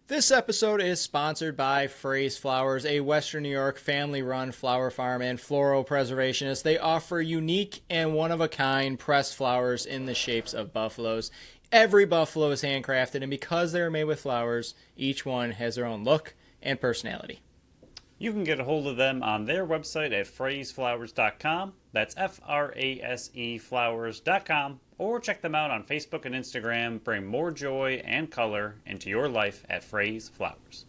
This episode is sponsored by Phrase Flowers, a Western New York family-run flower farm and floral preservationist. They offer unique and one-of-a-kind pressed flowers in the shapes of buffaloes. Every buffalo is handcrafted, and because they're made with flowers, each one has their own look and personality. You can get a hold of them on their website at phraseflowers.com. That's Frase flowers.com. Or check them out on Facebook and Instagram. Bring more joy and color into your life at Phrase Flowers.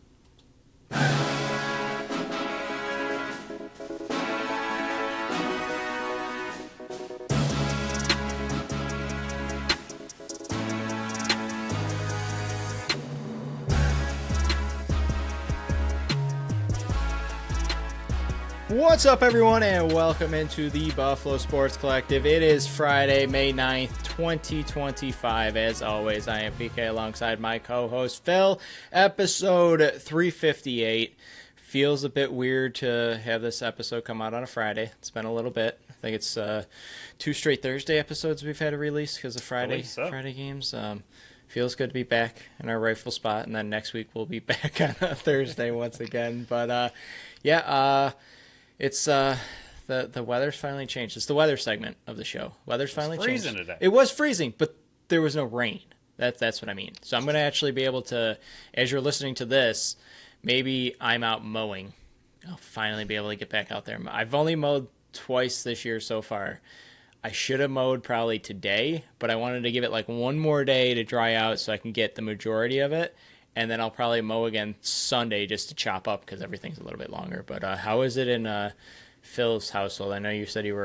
What's up, everyone, and welcome into the Buffalo Sports Collective. It is Friday, May 9th, 2025. As always, I am PK alongside my co-host Phil. Episode 358. Feels a bit weird to have this episode come out on a Friday. It's been a little bit. I think it's 2 straight Thursday episodes we've had to release because of Friday games. Feels good to be back in our rightful spot, and then next week we'll be back on a Thursday once again. But it's the weather's finally changed. It's the weather segment of the show. Weather's finally changed. Freezing today. It was freezing, but there was no rain. That's what I mean. So I'm going to actually be able to, as you're listening to this, maybe I'm out mowing. I'll finally be able to get back out there. I've only mowed twice this year so far. I should have mowed probably today, but I wanted to give it like one more day to dry out so I can get the majority of it. And then I'll probably mow again Sunday just to chop up because everything's a little bit longer. But how is it in Phil's household? I know you said you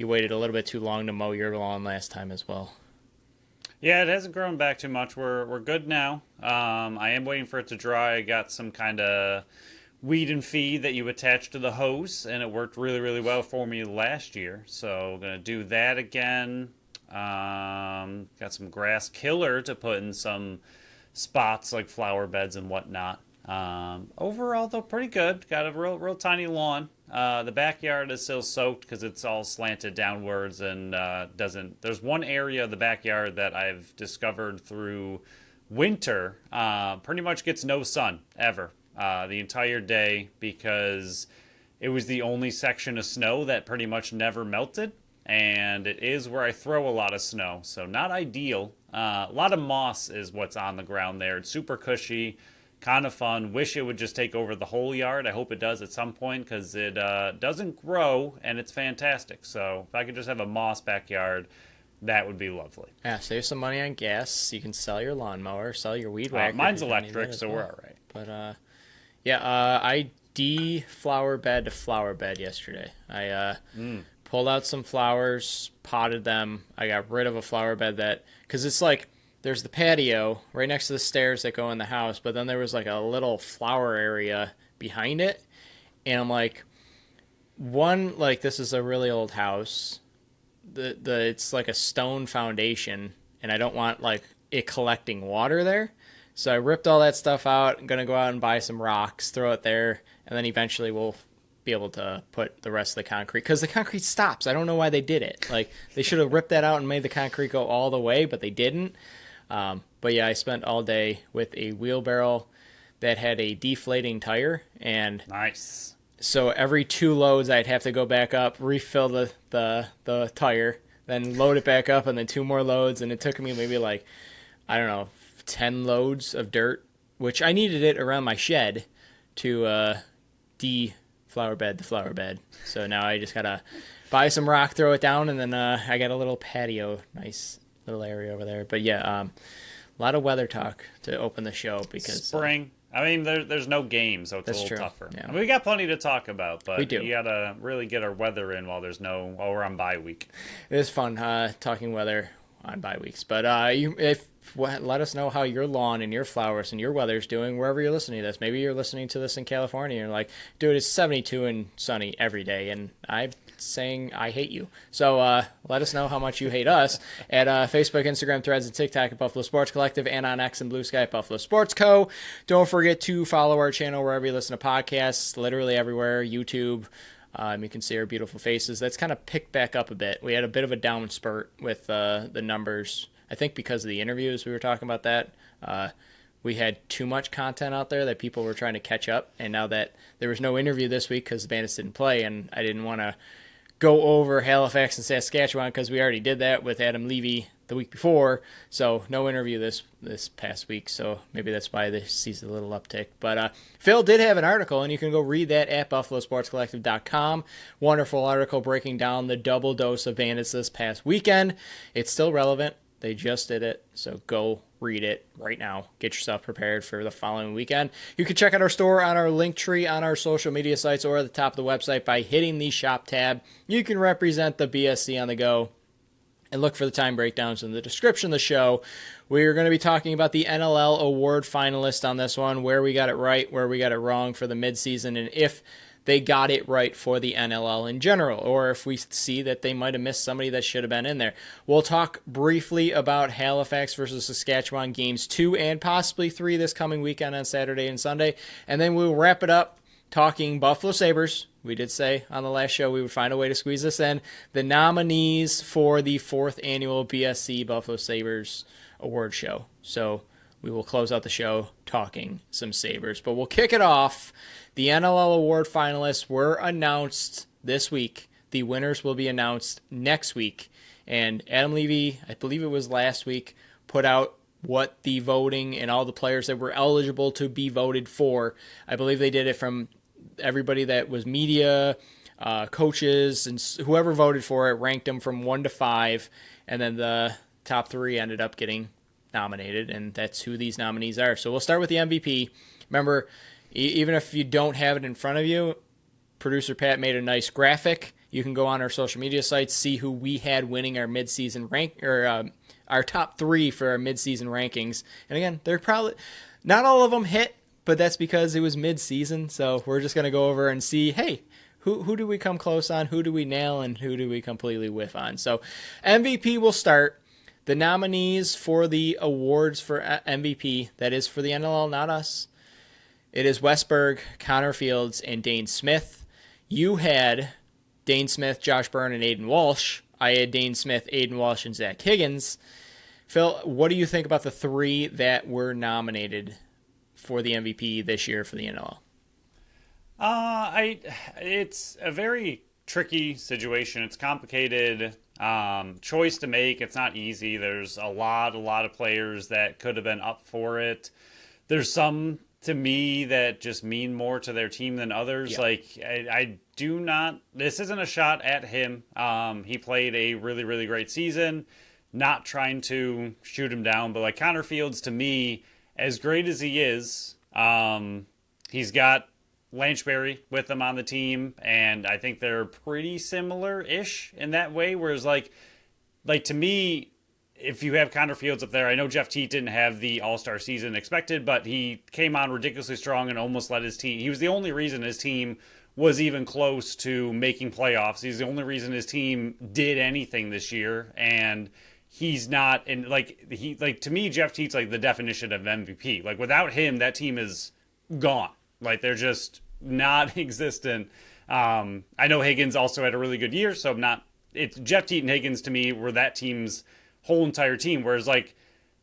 waited a little bit too long to mow your lawn last time as well. Yeah, it hasn't grown back too much. We're good now. I am waiting for it to dry. I got some kind of weed and feed that you attach to the hose, and it worked really, really well for me last year. So I'm going to do that again. Got some grass killer to put in some spots like flower beds and whatnot. Overall, though, pretty good. Got a real tiny lawn. The backyard is still soaked because it's all slanted downwards and doesn't. There's one area of the backyard that I've discovered through winter pretty much gets no sun ever the entire day because it was the only section of snow that pretty much never melted. And it is where I throw a lot of snow, so not ideal. A lot of moss is what's on the ground there. It's super cushy, kind of fun. Wish it would just take over the whole yard. I hope it does at some point because it doesn't grow, and it's fantastic. So if I could just have a moss backyard, that would be lovely. Yeah, save some money on gas. You can sell your lawnmower, sell your weed whacker. Mine's electric, so we're all right. But, I de-flower bed to flower bed yesterday. I pulled out some flowers, potted them. I got rid of a flower bed because it's like there's the patio right next to the stairs that go in the house, but then there was like a little flower area behind it. And I'm like, this is a really old house. It's like a stone foundation, and I don't want like it collecting water there. So I ripped all that stuff out. I'm going to go out and buy some rocks, throw it there, and then eventually we'll be able to put the rest of the concrete because the concrete stops. I don't know why they did it. Like they should have ripped that out and made the concrete go all the way, but they didn't. But yeah, I spent all day with a wheelbarrow that had a deflating tire, and Nice. So every 2 loads I'd have to go back up, refill the tire, then load it back up, and then 2 more loads, and it took me maybe like, I don't know, 10 loads of dirt, which I needed it around my shed to flower bed the flower bed. So now I just gotta buy some rock, throw it down, and then I got a little patio, nice little area over there. But yeah, a lot of weather talk to open the show because spring. I mean, there's no game, so it's a little tougher. Yeah. I mean, we got plenty to talk about, but we do. You gotta really get our weather in while we're on bye week. It is fun talking weather on bye weeks. But let us know how your lawn and your flowers and your weather's doing wherever you're listening to this. Maybe you're listening to this in California and you're like, dude, it's 72 and sunny every day, and I'm saying I hate you. So let us know how much you hate us at Facebook, Instagram, Threads, and TikTok at Buffalo Sports Collective, and on X and Blue Sky at Buffalo Sports Co. Don't forget to follow our channel wherever you listen to podcasts, literally everywhere, YouTube. You can see our beautiful faces. That's kind of picked back up a bit. We had a bit of a down spurt with the numbers. I think because of the interviews, we were talking about that. we had too much content out there that people were trying to catch up. And now that there was no interview this week because the Bandits didn't play, and I didn't want to go over Halifax and Saskatchewan because we already did that with Adam Levy the week before. So no interview this past week. So maybe that's why this sees a little uptick. But Phil did have an article, and you can go read that at buffalosportscollective.com. Wonderful article breaking down the double dose of Bandits this past weekend. It's still relevant. They just did it, so go read it right now. Get yourself prepared for the following weekend. You can check out our store on our link tree on our social media sites or at the top of the website by hitting the shop tab. You can represent the BSC on the go and look for the time breakdowns in the description of the show. We're going to be talking about the NLL Award Finalist on this one, where we got it right, where we got it wrong for the midseason, and if they got it right for the NLL in general, or if we see that they might have missed somebody that should have been in there. We'll talk briefly about Halifax versus Saskatchewan games 2 and possibly 3 this coming weekend on Saturday and Sunday, and then we'll wrap it up talking Buffalo Sabres. We did say on the last show we would find a way to squeeze this in. The nominees for the 4th annual BSC Buffalo Sabres Award Show. So we will close out the show talking some Sabres, but we'll kick it off. The NLL Award finalists were announced this week. The winners will be announced next week. And Adam Levy, I believe it was last week, put out what the voting and all the players that were eligible to be voted for. I believe they did it from everybody that was media, coaches, and whoever voted for it, ranked them from 1 to 5. And then the top 3 ended up getting nominated, and that's who these nominees are. So we'll start with the MVP. Remember, even if you don't have it in front of you, producer Pat made a nice graphic. You can go on our social media sites, see who we had winning our midseason rank, or our top 3 for our midseason rankings. And again, they're probably not all of them hit, but that's because it was midseason. So we're just going to go over and see, hey, who do we come close on, who do we nail, and who do we completely whiff on. So MVP will start. The nominees for the awards for MVP, that is for the NLL, not us. It is Westberg, Connor Fields, and Dane Smith. You had Dane Smith, Josh Byrne, and Aiden Walsh. I had Dane Smith, Aiden Walsh, and Zach Higgins. Phil, what do you think about the 3 that were nominated for the MVP this year for the NLL? It's a very tricky situation. It's complicated choice to make. It's not easy. There's a lot of players that could have been up for it. There's some, to me, that just mean more to their team than others. Yeah. Like, I do not, this isn't a shot at him. He played a really, really great season. Not trying to shoot him down, but like Connor Fields, to me, as great as he is, he's got Lanchberry with him on the team, and I think they're pretty similar-ish in that way, whereas like to me, if you have Connor Fields up there, I know Jeff Teat didn't have the all-star season expected, but he came on ridiculously strong and almost led his team. He was the only reason his team was even close to making playoffs. He's the only reason his team did anything this year, and he's not, and to me, Jeff Teat's like the definition of MVP. Like, without him, that team is gone. Like, they're just not existent. I know Higgins also had a really good year, so it's Jeff Teat and Higgins to me were that team's whole entire team. Whereas, like,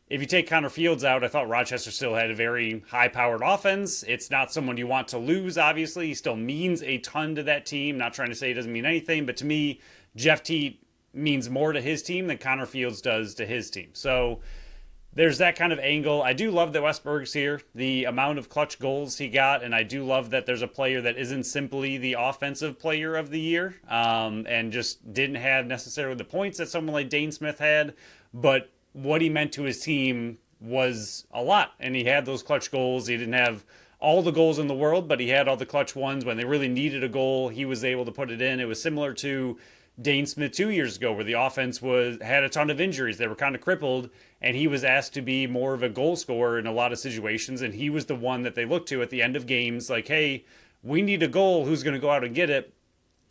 if you take Connor Fields out, I thought Rochester still had a very high-powered offense. It's not someone you want to lose, obviously. He still means a ton to that team. Not trying to say he doesn't mean anything, but to me, Jeff Teat means more to his team than Connor Fields does to his team. So there's that kind of angle. I do love that Westberg's here, the amount of clutch goals he got, and I do love that there's a player that isn't simply the offensive player of the year, and just didn't have necessarily the points that someone like Dane Smith had, but what he meant to his team was a lot, and he had those clutch goals. He didn't have all the goals in the world, but he had all the clutch ones. When they really needed a goal, he was able to put it in. It was similar to Dane Smith 2 years ago, where the offense had a ton of injuries. They were kind of crippled, and he was asked to be more of a goal scorer in a lot of situations, and he was the one that they looked to at the end of games, like, hey, we need a goal. Who's going to go out and get it?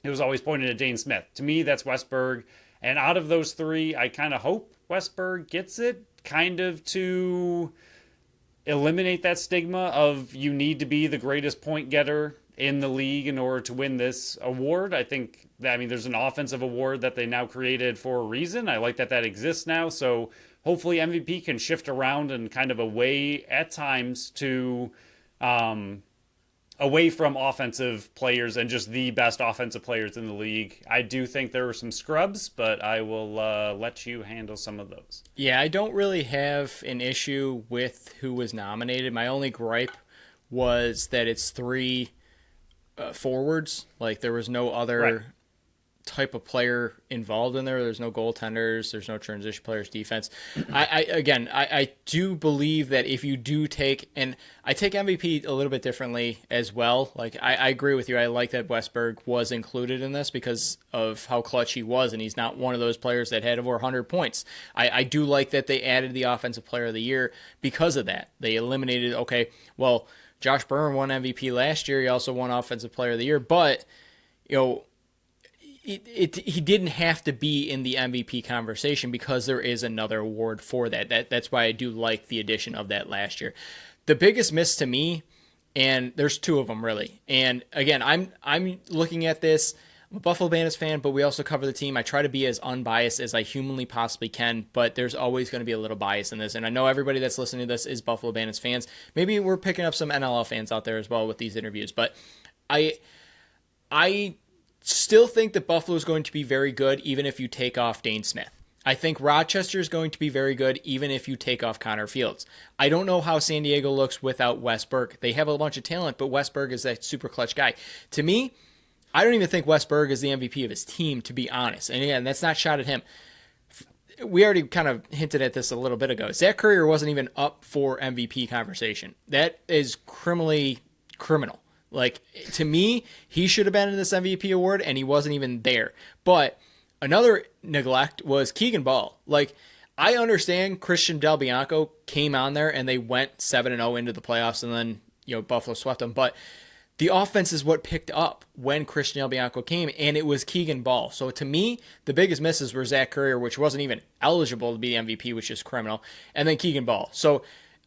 It was always pointed at Dane Smith. To me, that's Westberg. And out of those 3, I kind of hope Westberg gets it, kind of to eliminate that stigma of you need to be the greatest point getter in the league in order to win this award. I mean, there's an offensive award that they now created for a reason. I like that exists now. So hopefully MVP can shift around and kind of away at times to away from offensive players and just the best offensive players in the league. I do think there were some scrubs, but I will let you handle some of those. Yeah, I don't really have an issue with who was nominated. My only gripe was that it's three forwards. Like, there was no other Right. type of player involved in there. There's no goaltenders. There's no transition players, defense. I do believe that if you do take, and I take MVP a little bit differently as well. Like, I agree with you. I like that Westberg was included in this because of how clutch he was, and he's not one of those players that had over 100 points. I do like that they added the Offensive Player of the Year because of that. They eliminated, okay, well, Josh Byrne won MVP last year. He also won Offensive Player of the Year, but, you know, he didn't have to be in the MVP conversation because there is another award for that. That's why I do like the addition of that last year. The biggest miss to me, and there's two of them really. And again, I'm looking at this. I'm a Buffalo Bandits fan, but we also cover the team. I try to be as unbiased as I humanly possibly can, but there's always going to be a little bias in this. And I know everybody that's listening to this is Buffalo Bandits fans. Maybe we're picking up some NLL fans out there as well with these interviews, but I still think that Buffalo is going to be very good even if you take off Dane Smith. I think Rochester is going to be very good even if you take off Connor Fields. I don't know how San Diego looks without Westberg. They have a bunch of talent, but Westberg is that super clutch guy. To me, I don't even think Westberg is the MVP of his team, to be honest. And again, that's not shot at him. We already kind of hinted at this a little bit ago. Zach Currier wasn't even up for MVP conversation. That is criminally criminal. Like, to me, he should have been in this MVP award, and he wasn't even there. But another neglect was Keegan Ball. Like, I understand Christian Del Bianco came on there, and they went 7-0 into the playoffs, and then, you know, Buffalo swept them. But the offense is what picked up when Christian Del Bianco came, and it was Keegan Ball. So, to me, the biggest misses were Zach Currier, which wasn't even eligible to be the MVP, which is criminal, and then Keegan Ball. So,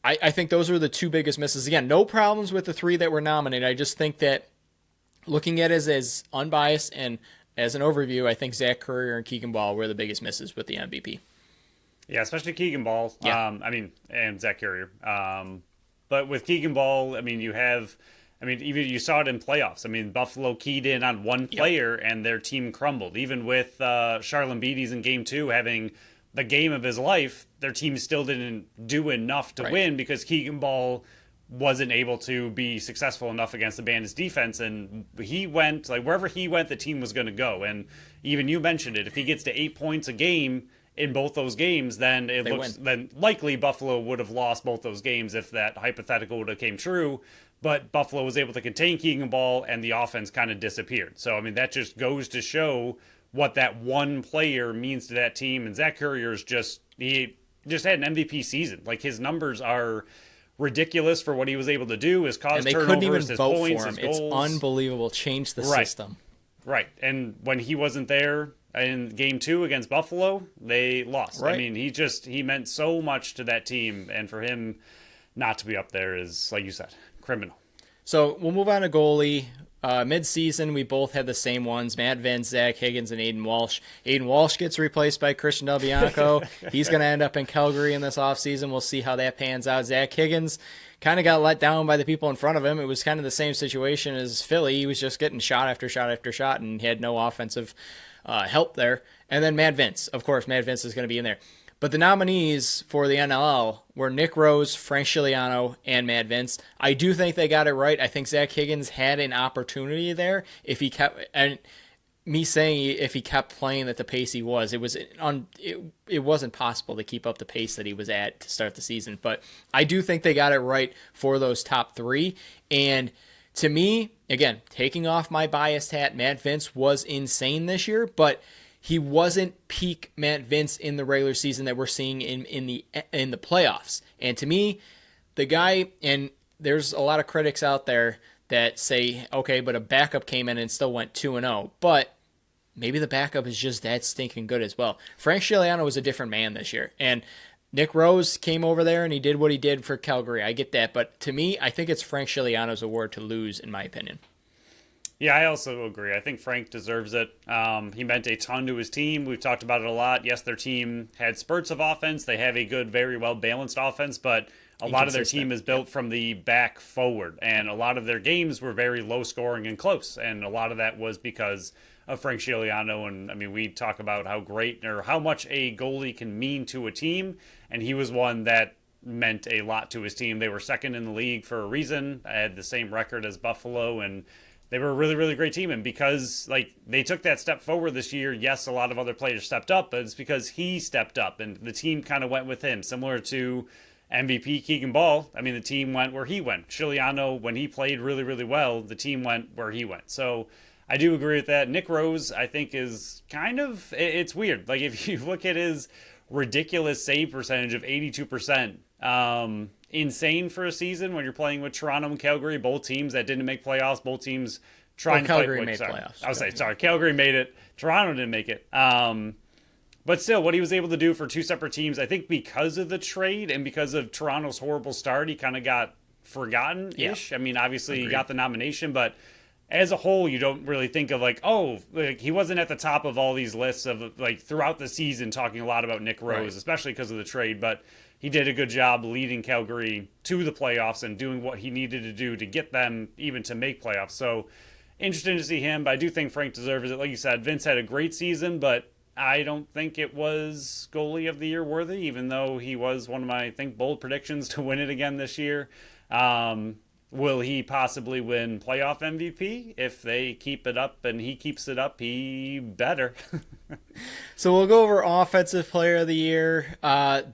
I think those are the two biggest misses. Again, no problems with the three that were nominated. I just think that looking at it as unbiased and as an overview, I think Zach Currier and Keegan Ball were the biggest misses with the MVP. Yeah, especially Keegan Ball. Yeah. And Zach Carrier. But with Keegan Ball, even you saw it in playoffs. I mean, Buffalo keyed in on one player and their team crumbled. Even with Charlon Beatties in Game 2 having the game of his life, their team still didn't do enough to win because Keegan Ball wasn't able to be successful enough against the Bandits defense, and he went, like, wherever he went, the team was going to go. And even you mentioned it, if he gets to 8 points a game in both those games, then then likely Buffalo would have lost both those games if that hypothetical would have came true. But Buffalo was able to contain Keegan Ball, and the offense kind of disappeared. So, I mean, that just goes to show what that one player means to that team. And Zach Currier's he just had an MVP season. Like, his numbers are ridiculous for what he was able to do. His cause and they turnovers, couldn't even his vote points, for him. his goals. It's unbelievable. Change the system. Right. And when he wasn't there in Game 2 against Buffalo, they lost. Right. I mean, he meant so much to that team, and for him not to be up there is, like you said, criminal. So we'll move on to goalie. Mid-season, we both had the same ones: Matt Vince, Zach Higgins, and Aiden Walsh. Aiden Walsh gets replaced by Christian Del Bianco. He's going to end up in Calgary in this offseason. We'll see how that pans out. Zach Higgins kind of got let down by the people in front of him. It was kind of the same situation as Philly. He was just getting shot after shot after shot and had no offensive help there. And then Matt Vince. Of course, Matt Vince is going to be in there. But the nominees for the NLL were Nick Rose, Frank Scigliano, and Matt Vince. I do think they got it right. I think Zach Higgins had an opportunity there if he kept, and me saying if he kept playing at the pace he was, it wasn't possible to keep up the pace that he was at to start the season. But I do think they got it right for those top three. And to me, again, taking off my biased hat, Matt Vince was insane this year, but he wasn't peak Matt Vince in the regular season that we're seeing in the playoffs. And to me, the guy, and there's a lot of critics out there that say, okay, but a backup came in and still went 2-0. But maybe the backup is just that stinking good as well. Frank Scigliano was a different man this year. And Nick Rose came over there and he did what he did for Calgary. I get that. But to me, I think it's Frank Scigliano's award to lose, in my opinion. Yeah, I also agree. I think Frank deserves it. He meant a ton to his team. We've talked about it a lot. Yes, their team had spurts of offense. They have a good, very well balanced offense, but a lot of their team Inconsistent. is Yep. built from the back forward, and a lot of their games were very low scoring and close. And a lot of that was because of Frank Giuliano. And I mean, we talk about how great or how much a goalie can mean to a team, and he was one that meant a lot to his team. They were second in the league for a reason. I had the same record as Buffalo, and they were a really, really great team. And because like they took that step forward this year, yes, a lot of other players stepped up, but it's because he stepped up and the team kind of went with him, similar to MVP Keegan Ball. I mean, the team went where he went. Chiliano, when he played really, really well, the team went where he went. So I do agree with that. Nick Rose, I think, is kind of it's weird. Like if you look at his ridiculous save percentage of 82%. Insane for a season when you're playing with Toronto and Calgary, both teams that didn't make playoffs, both teams trying to Calgary play. made playoffs. I was saying, sorry, Calgary made it. Toronto didn't make it. But still, what he was able to do for two separate teams, I think because of the trade and because of Toronto's horrible start, he kind of got forgotten-ish. Yeah. I mean, obviously, he got the nomination, but as a whole, you don't really think of like, oh, like he wasn't at the top of all these lists of like throughout the season talking a lot about Nick Rose, right, especially because of the trade. But he did a good job leading Calgary to the playoffs and doing what he needed to do to get them even to make playoffs. So interesting to see him. But I do think Frank deserves it. Like you said, Vince had a great season, but I don't think it was goalie of the year worthy, even though he was one of my, I think, bold predictions to win it again this year. Will he possibly win playoff MVP? If they keep it up and he keeps it up, he better. So we'll go over Offensive Player of the Year.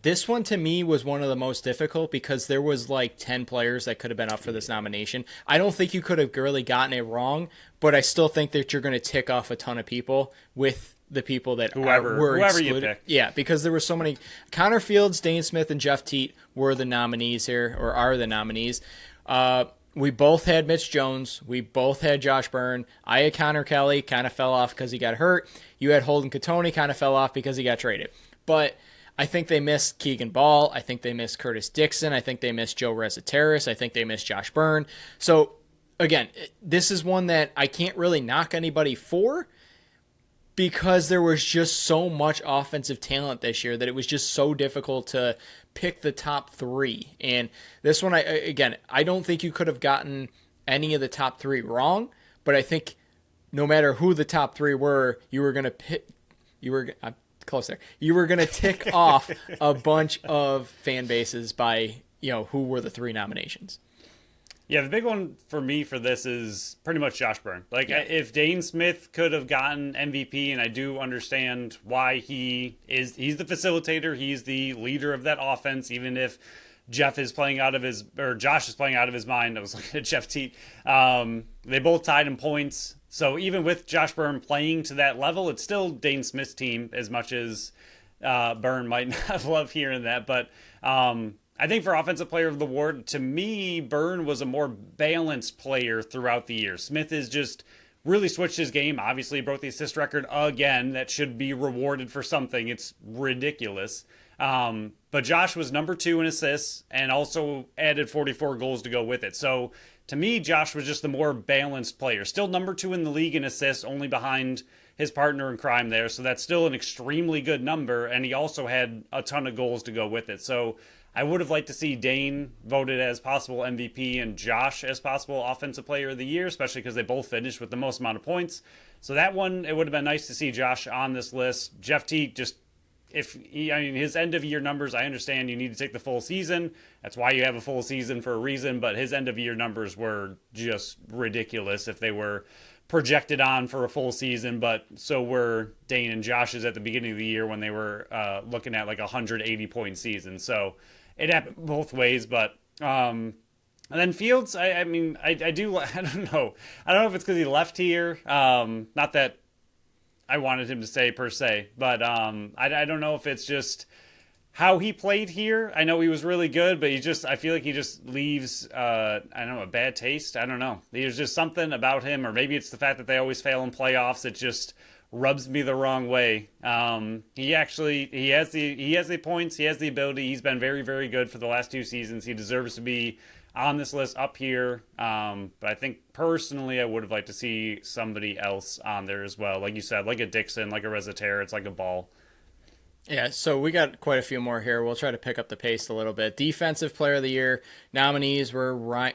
This one to me was one of the most difficult because there was like 10 players that could have been up for this nomination. I don't think you could have really gotten it wrong, but I still think that you're going to tick off a ton of people with the people that were excluded. You pick. Yeah, because there were so many. Connor Fields, Dane Smith, and Jeff Teat were the nominees here, or are the nominees. We both had Mitch Jones. We both had Josh Byrne. I had Connor Kelly, kind of fell off because he got hurt. You had Holden Katoni, kind of fell off because he got traded. But I think they missed Keegan Ball. I think they missed Curtis Dixon. I think they missed Joe Rezateris. I think they missed Josh Byrne. So, again, this is one that I can't really knock anybody for, because there was just so much offensive talent this year that it was just so difficult to pick the top three. And this one, I don't think you could have gotten any of the top three wrong, but I think no matter who the top three were, you were going to pick, I'm close there. You were going to tick off a bunch of fan bases by, who were the three nominations. Yeah, the big one for me for this is pretty much Josh Byrne. Like, if Dane Smith could have gotten MVP, and I do understand why he's the facilitator, he's the leader of that offense, even if Josh is playing out of his mind. I was looking at Jeff Teat. They both tied in points. So even with Josh Byrne playing to that level, it's still Dane Smith's team, as much as Byrne might not love hearing that. But I think for Offensive Player of the Award, to me, Byrne was a more balanced player throughout the year. Smith has just really switched his game. Obviously, broke the assist record again. That should be rewarded for something. It's ridiculous. But Josh was number 2 in assists and also added 44 goals to go with it. So to me, Josh was just the more balanced player. Still number 2 in the league in assists, only behind his partner in crime there. So that's still an extremely good number. And he also had a ton of goals to go with it. So I would have liked to see Dane voted as possible MVP and Josh as possible Offensive Player of the Year, especially because they both finished with the most amount of points. So that one, it would have been nice to see Josh on this list. Jeff Teague, his end of year numbers, I understand you need to take the full season. That's why you have a full season for a reason, but his end of year numbers were just ridiculous if they were projected on for a full season, but so were Dane and Josh's at the beginning of the year when they were looking at like a 180-point season. So it happened both ways, but and then Fields, I don't know. I don't know if it's because he left here. Not that I wanted him to stay per se, but I don't know if it's just how he played here. I know he was really good, but I feel like he just leaves, a bad taste. I don't know. There's just something about him, or maybe it's the fact that they always fail in playoffs. It just rubs me the wrong way. He has the points. He has the ability. He's been very, very good for the last 2 seasons. He deserves to be on this list up here. But I think personally, I would have liked to see somebody else on there as well. Like you said, like a Dixon, like a Reseter, it's like a Ball. Yeah, so we got quite a few more here. We'll try to pick up the pace a little bit. Defensive Player of the Year nominees were Ryan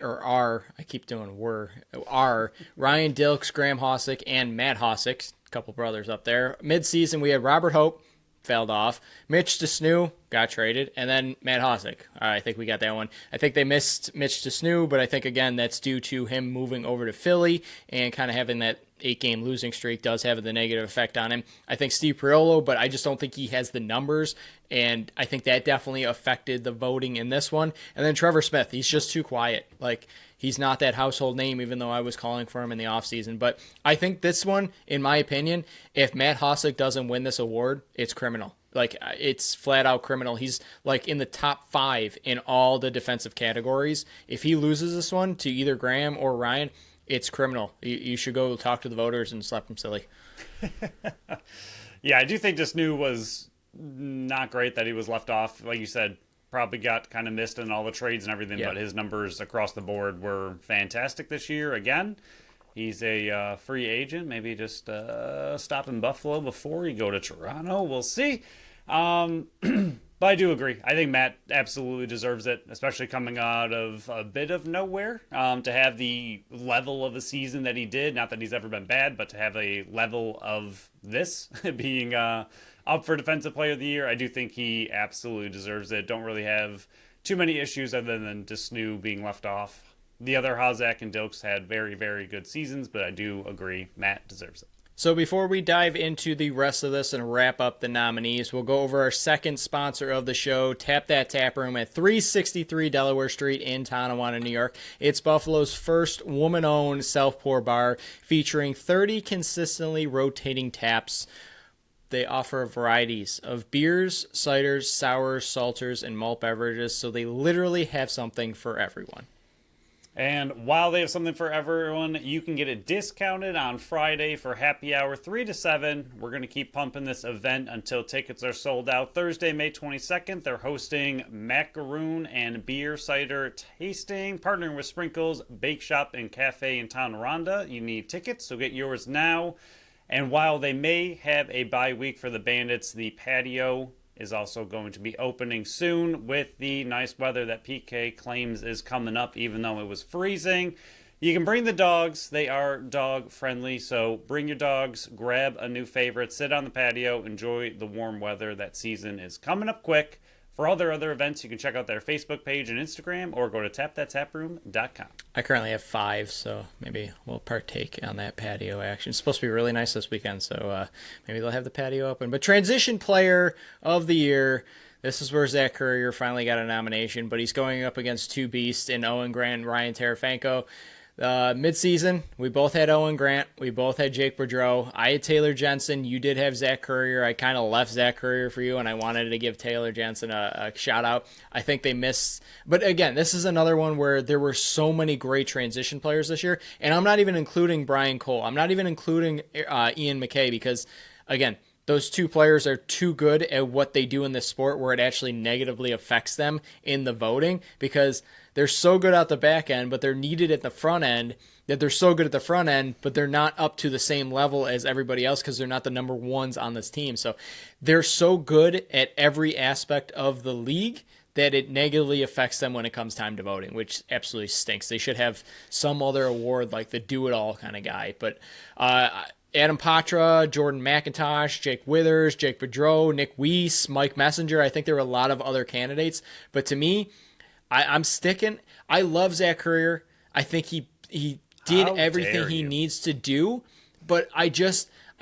Dilks, Graham Hossick, and Matt Hossick, a couple brothers up there. Mid-season, we had Robert Hope, failed off. Mitch DeSnoo got traded, and then Matt Hossick. I think we got that one. I think they missed Mitch DeSnoo, but I think, again, that's due to him moving over to Philly and kind of having that 8-game losing streak does have the negative effect on him. I think Steve Priolo, but I just don't think he has the numbers, and I think that definitely affected the voting in this one. And then Trevor Smith, he's just too quiet. Like, he's not that household name, even though I was calling for him in the offseason. But I think this one, in my opinion, if Matt Hossick doesn't win this award, it's criminal. Like, it's flat out criminal. He's like in the top 5 in all the defensive categories. If he loses this one to either Graham or Ryan, it's criminal. You should go talk to the voters and slap them silly. Yeah, I do think DeSnoo was not great that he was left off. Like you said, probably got kind of missed in all the trades and everything, but his numbers across the board were fantastic this year. Again, he's a free agent. Maybe just stop in Buffalo before you go to Toronto. We'll see. But I do agree. I think Matt absolutely deserves it, especially coming out of a bit of nowhere. To have the level of a season that he did, not that he's ever been bad, but to have a level of this being up for Defensive Player of the Year, I do think he absolutely deserves it. Don't really have too many issues other than DeSnoo being left off. The other Hossick and Dilks had very, very good seasons, but I do agree Matt deserves it. So before we dive into the rest of this and wrap up the nominees, we'll go over our second sponsor of the show, Tap That Tap Room at 363 Delaware Street in Tonawanda, New York. It's Buffalo's first woman-owned self-pour bar featuring 30 consistently rotating taps. They offer varieties of beers, ciders, sours, salters, and malt beverages, so they literally have something for everyone. And while they have something for everyone, you can get it discounted on Friday for happy hour 3 to 7. We're going to keep pumping this event until tickets are sold out. Thursday, May 22nd, they're hosting macaroon and beer cider tasting, partnering with Sprinkles Bake Shop and Cafe in Tonawanda. You need tickets, so get yours now. And while they may have a bye week for the Bandits, the patio is also going to be opening soon with the nice weather that PK claims is coming up, even though it was freezing. You can bring the dogs. They are dog friendly, so bring your dogs, grab a new favorite, sit on the patio, enjoy the warm weather. That season is coming up quick. For all their other events, you can check out their Facebook page and Instagram or go to tapthattaproom.com. I currently have 5, so maybe we'll partake on that patio action. It's supposed to be really nice this weekend, so maybe they'll have the patio open. But Transition Player of the Year, this is where Zach Currier finally got a nomination, but he's going up against two beasts in Owen Grant and Ryan Tarafanko. Mid-season, we both had Owen Grant. We both had Jake Boudreau. I had Taylor Jensen. You did have Zach Currier. I kind of left Zach Currier for you, and I wanted to give Taylor Jensen a shout-out. I think they missed. But, again, this is another one where there were so many great transition players this year, and I'm not even including Brian Cole. I'm not even including Ian McKay because, again, those two players are too good at what they do in this sport where it actually negatively affects them in the voting because they're so good at the back end, but they're needed at the front end, that they're so good at the front end, but they're not up to the same level as everybody else because they're not the number ones on this team. So they're so good at every aspect of the league that it negatively affects them when it comes time to voting, which absolutely stinks. They should have some other award like the do-it-all kind of guy. But Adam Patra, Jordan McIntosh, Jake Withers, Jake Boudreau, Nick Weiss, Mike Messenger. I think there were a lot of other candidates. But to me, I'm sticking. I love Zach Currier. I think he did everything he needs to do. But I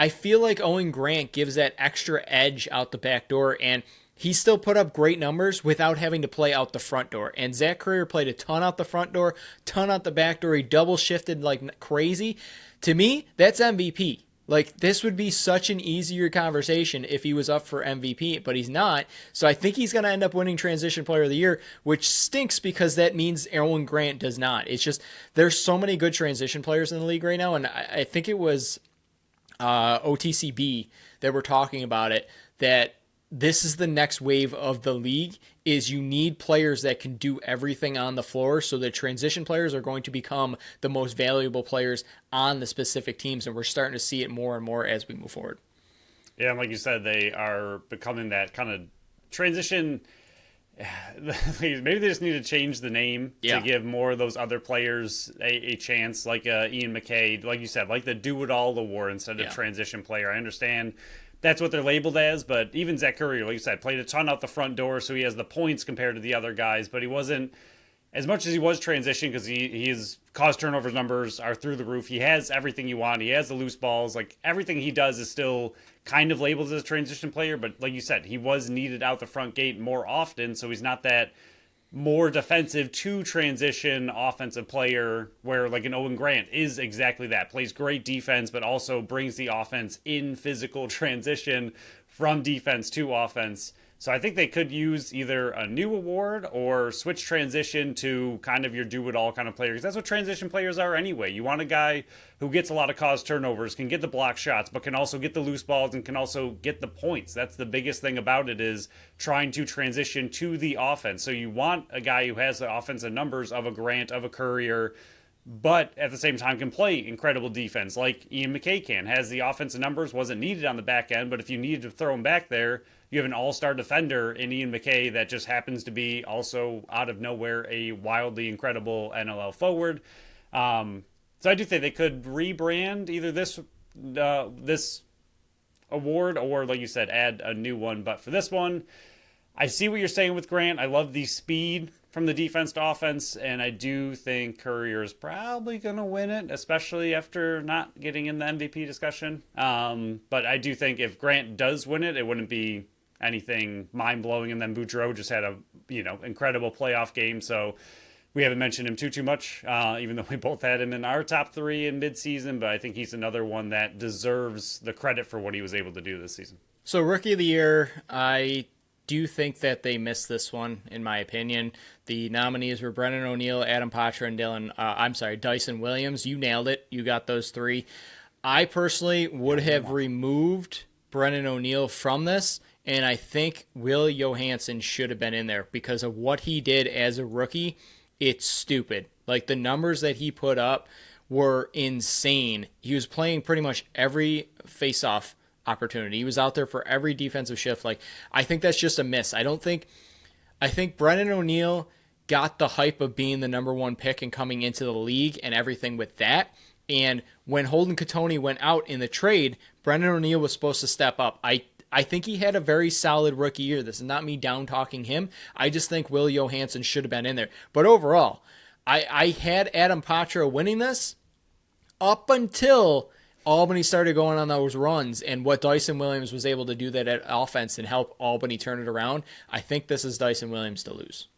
feel like Owen Grant gives that extra edge out the back door. And he still put up great numbers without having to play out the front door. And Zach Currier played a ton out the front door, ton out the back door. He double shifted like crazy. To me, that's MVP. Like, this would be such an easier conversation if he was up for MVP, but he's not. So I think he's going to end up winning Transition Player of the Year, which stinks because that means Owen Grant does not. It's just, there's so many good transition players in the league right now, and I think it was OTCB that were talking about it, that this is the next wave of the league, is you need players that can do everything on the floor. So the transition players are going to become the most valuable players on the specific teams. And we're starting to see it more and more as we move forward. Yeah, and like you said, they are becoming that kind of transition. Maybe they just need to change the name to give more of those other players a chance, like Ian McKay, like you said, like the do-it-all award instead of transition player. I understand that's what they're labeled as, but even Zach Curry, like you said, played a ton out the front door, so he has the points compared to the other guys, but he wasn't, as much as he was transition, because his cause turnovers numbers are through the roof. He has everything you want. He has the loose balls. Like, everything he does is still kind of labeled as a transition player, but like you said, he was needed out the front gate more often, so he's not that more defensive to transition offensive player where like an Owen Grant is exactly that. Plays great defense, but also brings the offense in physical transition from defense to offense. So I think they could use either a new award or switch transition to kind of your do-it-all kind of player. Because that's what transition players are anyway. You want a guy who gets a lot of caused turnovers, can get the block shots, but can also get the loose balls and can also get the points. That's the biggest thing about it, is trying to transition to the offense. So you want a guy who has the offensive numbers of a Grant, of a Courier, but at the same time can play incredible defense like Ian McKay can. Has the offensive numbers, wasn't needed on the back end, but if you needed to throw him back there, you have an all-star defender in Ian McKay that just happens to be also out of nowhere a wildly incredible NLL forward. So I do think they could rebrand either this award or, like you said, add a new one. But for this one, I see what you're saying with Grant. I love the speed from the defense to offense, and I do think Courier is probably going to win it, especially after not getting in the MVP discussion. But I do think if Grant does win it, it wouldn't be anything mind-blowing, and then Boudreaux just had a incredible playoff game, so we haven't mentioned him too much, even though we both had him in our top three in midseason, but I think he's another one that deserves the credit for what he was able to do this season. So Rookie of the Year, I do think that they missed this one, in my opinion. The nominees were Brennan O'Neill, Adam Patra, and Dyson Williams. You nailed it. You got those three. I personally would have removed Brennan O'Neill from this, and I think Will Johansson should have been in there because of what he did as a rookie. It's stupid. Like, the numbers that he put up were insane. He was playing pretty much every face-off opportunity. He was out there for every defensive shift. Like, I think that's just a miss. I think Brennan O'Neill got the hype of being the number one pick and coming into the league and everything with that. And when Holden Cattoni went out in the trade, Brennan O'Neill was supposed to step up. I think he had a very solid rookie year. This is not me down-talking him. I just think Will Johansson should have been in there. But overall, I had Adam Patra winning this up until Albany started going on those runs, and what Dyson Williams was able to do that at offense and help Albany turn it around. I think this is Dyson Williams to lose.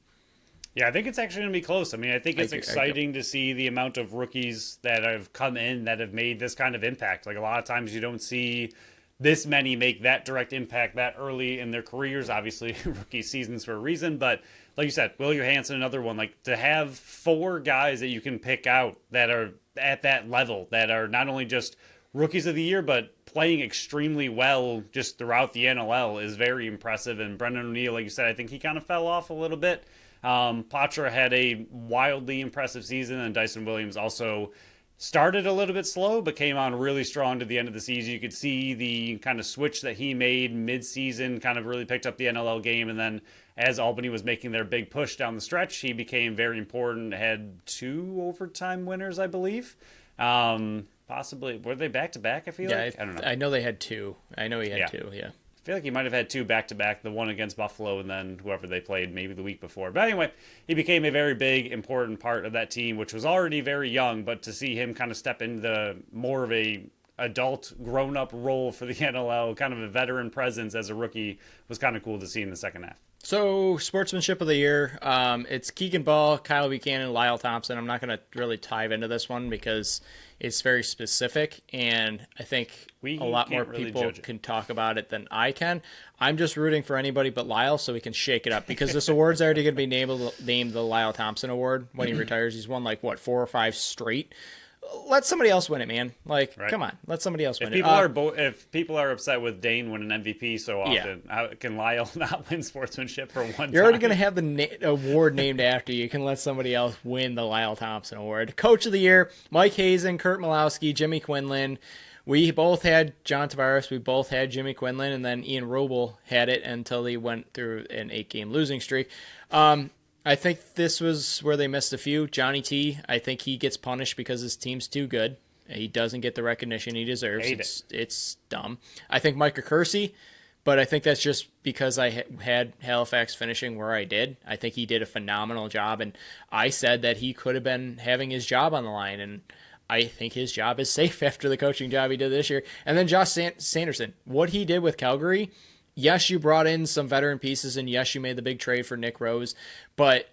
Yeah, I think it's actually going to be close. I mean, I think it's exciting to see the amount of rookies that have come in that have made this kind of impact. Like, a lot of times you don't see this many make that direct impact that early in their careers. Obviously, rookie seasons for a reason, but like you said, Will Johansson, another one. Like, to have four guys that you can pick out that are at that level, that are not only just rookies of the year, but playing extremely well just throughout the NLL is very impressive. And Brendan O'Neill, like you said, I think he kind of fell off a little bit. Patra had a wildly impressive season, and Dyson Williams also started a little bit slow, but came on really strong to the end of the season. You could see the kind of switch that he made mid-season, kind of really picked up the NLL game, and then as Albany was making their big push down the stretch, he became very important. Had 2 overtime winners, I believe. Possibly, were they back-to-back, I feel like? I don't know. I know they had 2. I know he had 2, yeah. I feel like he might have had 2 back-to-back, the one against Buffalo and then whoever they played maybe the week before. But anyway, he became a very big, important part of that team, which was already very young, but to see him kind of step into more of a adult, grown-up role for the NLL, kind of a veteran presence as a rookie, was kind of cool to see in the second half. So, Sportsmanship of the Year, it's Keegan Ball, Kyle Buchanan, Lyle Thompson. I'm not going to really dive into this one because it's very specific, and I think a lot more people can talk about it than I can. I'm just rooting for anybody but Lyle so we can shake it up, because this award's already going to be named the Lyle Thompson Award when he retires. He's won 4 or 5 straight. let somebody else win it, man. Like, Right. come on, let somebody else win If people are upset with Dane winning MVP so Yeah. often, how can Lyle not win sportsmanship for one You're time? already going to have the award named after you. You can let somebody else win the Lyle Thompson Award. Coach of the Year, Mike Hazen, Kurt Malowski, Jimmy Quinlan. We both had John Tavares. We both had Jimmy Quinlan, and then Ian Roble had it until he went through an 8-game losing streak. I think this was where they missed a few. Johnny T, I think he gets punished because his team's too good. He doesn't get the recognition he deserves. It's dumb. I think Micah Kersey, but I think that's just because I had Halifax finishing where I did. I think he did a phenomenal job, and I said that he could have been having his job on the line, and I think his job is safe after the coaching job he did this year. And then Josh Sanderson, what he did with Calgary, yes, you brought in some veteran pieces, and yes, you made the big trade for Nick Rose, but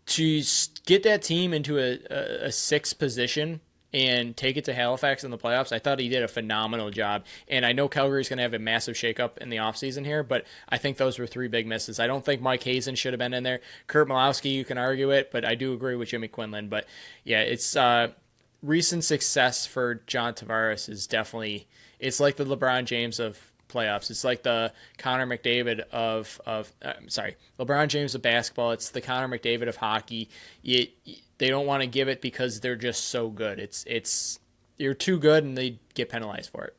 to get that team into a sixth position and take it to Halifax in the playoffs, I thought he did a phenomenal job. And I know Calgary's going to have a massive shakeup in the offseason here, but I think those were three big misses. I don't think Mike Hazen should have been in there. Kurt Malowski, you can argue it, but I do agree with Jimmy Quinlan. But yeah, it's recent success for John Tavares is definitely, it's like the LeBron James of playoffs. It's like the Connor McDavid of LeBron James of basketball. It's the Connor McDavid of hockey. They don't want to give it because they're just so good. It's you're too good and they get penalized for it.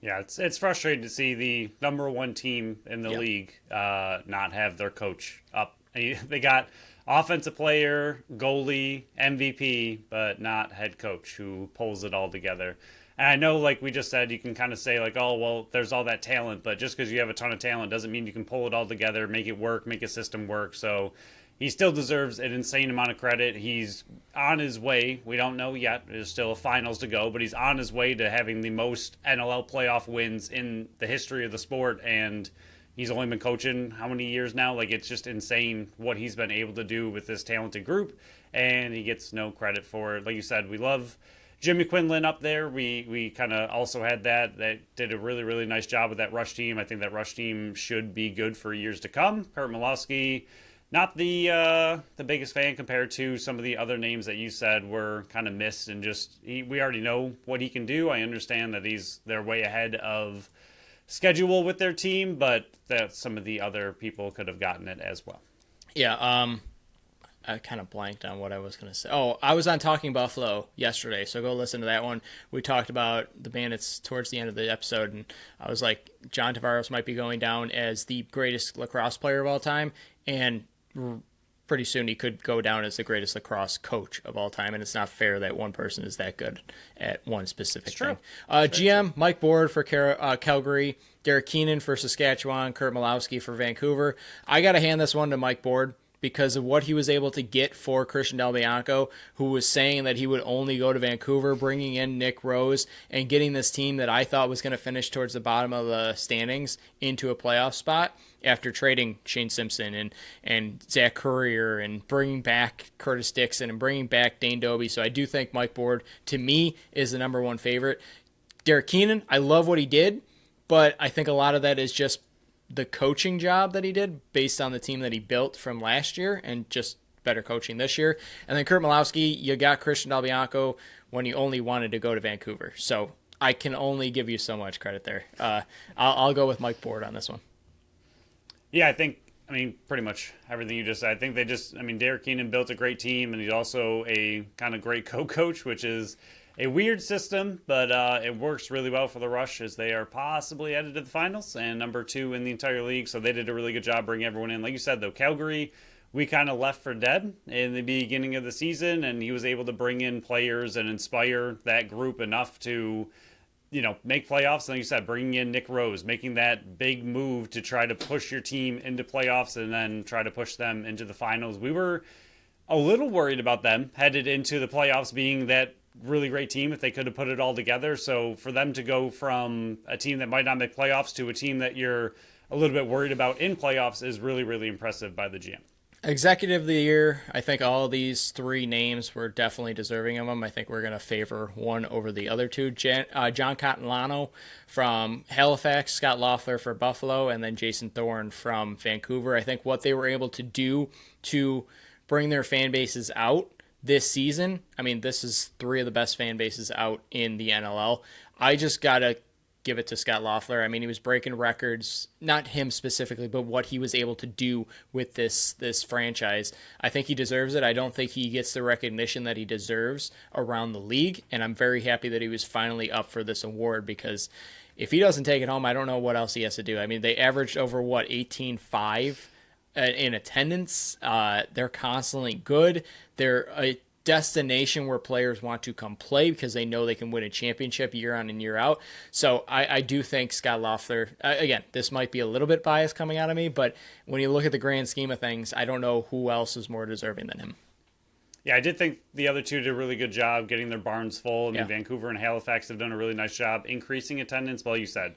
Yeah, it's frustrating to see the number one team in the league not have their coach up. They got offensive player, goalie, MVP, but not head coach who pulls it all together. And I know, like we just said, you can kind of say, like, oh, well, there's all that talent, but just because you have a ton of talent doesn't mean you can pull it all together, make it work, make a system work. So he still deserves an insane amount of credit. He's on his way. We don't know yet. There's still finals to go, but he's on his way to having the most NLL playoff wins in the history of the sport. And he's only been coaching how many years now? Like, it's just insane what he's been able to do with this talented group, and he gets no credit for it. Like you said, we love Jimmy Quinlan up there. We kind of also had that did a really, really nice job with that rush team. I think that rush team should be good for years to come. Kurt Malowski, not the biggest fan compared to some of the other names that you said were kind of missed, and just we already know what he can do. I understand that they're way ahead of schedule with their team, but that some of the other people could have gotten it as well. Yeah, I kind of blanked on what I was going to say. Oh, I was on Talking Buffalo yesterday, so go listen to that one. We talked about the Bandits towards the end of the episode, and I was like, John Tavares might be going down as the greatest lacrosse player of all time, and pretty soon he could go down as the greatest lacrosse coach of all time, and it's not fair that one person is that good at one specific thing. GM, Mike Board for Calgary, Derek Keenan for Saskatchewan, Kurt Malowski for Vancouver. I got to hand this one to Mike Board, because of what he was able to get for Christian Del Bianco, who was saying that he would only go to Vancouver, bringing in Nick Rose, and getting this team that I thought was going to finish towards the bottom of the standings into a playoff spot after trading Shane Simpson and Zach Currier and bringing back Curtis Dixon and bringing back Dane Doby. So I do think Mike Board, to me, is the number one favorite. Derek Keenan, I love what he did, but I think a lot of that is just the coaching job that he did based on the team that he built from last year and just better coaching this year. And then Kurt Malowski, you got Christian Del Bianco when you only wanted to go to Vancouver. So I can only give you so much credit there. I'll go with Mike Board on this one. Yeah, I mean, pretty much everything you just said. I think Derek Keenan built a great team, and he's also a kind of great co-coach, which is a weird system, but it works really well for the Rush as they are possibly headed to the finals and number 2 in the entire league. So they did a really good job bringing everyone in. Like you said, though, Calgary, we kind of left for dead in the beginning of the season, and he was able to bring in players and inspire that group enough to, make playoffs. And like you said, bringing in Nick Rose, making that big move to try to push your team into playoffs and then try to push them into the finals. We were a little worried about them headed into the playoffs being that really great team if they could have put it all together. So for them to go from a team that might not make playoffs to a team that you're a little bit worried about in playoffs is really, really impressive by the GM. Executive of the Year, I think all of these 3 names were definitely deserving of them. I think we're going to favor one over the other 2. John Catalano from Halifax, Scott Loeffler for Buffalo, and then Jason Thorne from Vancouver. I think what they were able to do to bring their fan bases out this season, I mean, this is three of the best fan bases out in the NLL. I just got to give it to Scott Loeffler. I mean, he was breaking records, not him specifically, but what he was able to do with this franchise. I think he deserves it. I don't think he gets the recognition that he deserves around the league, and I'm very happy that he was finally up for this award, because if he doesn't take it home, I don't know what else he has to do. I mean, they averaged over, 18.5 in attendance. They're constantly good. They're a destination where players want to come play because they know they can win a championship year on and year out. So I do think Scott Loeffler, again, this might be a little bit biased coming out of me, but when you look at the grand scheme of things, I don't know who else is more deserving than him. Yeah, I did think the other two did a really good job getting their barns full. I mean, Yeah. Vancouver and Halifax have done a really nice job increasing attendance. Well, you said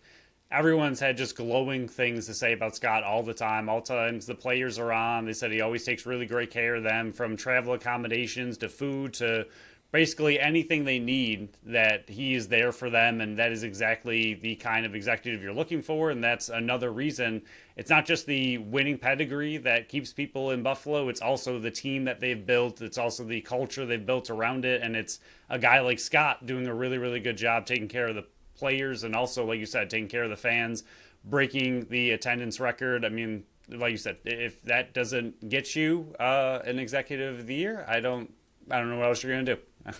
everyone's had just glowing things to say about Scott all the time. All times the players are on. They said he always takes really great care of them, from travel accommodations to food to basically anything they need, that he is there for them. And that is exactly the kind of executive you're looking for. And that's another reason. It's not just the winning pedigree that keeps people in Buffalo. It's also the team that they've built. It's also the culture they've built around it. And it's a guy like Scott doing a really, really good job taking care of the players, and also, like you said, taking care of the fans, breaking the attendance record. I mean, like you said, if that doesn't get you an executive of the year, I don't know what else you're gonna do.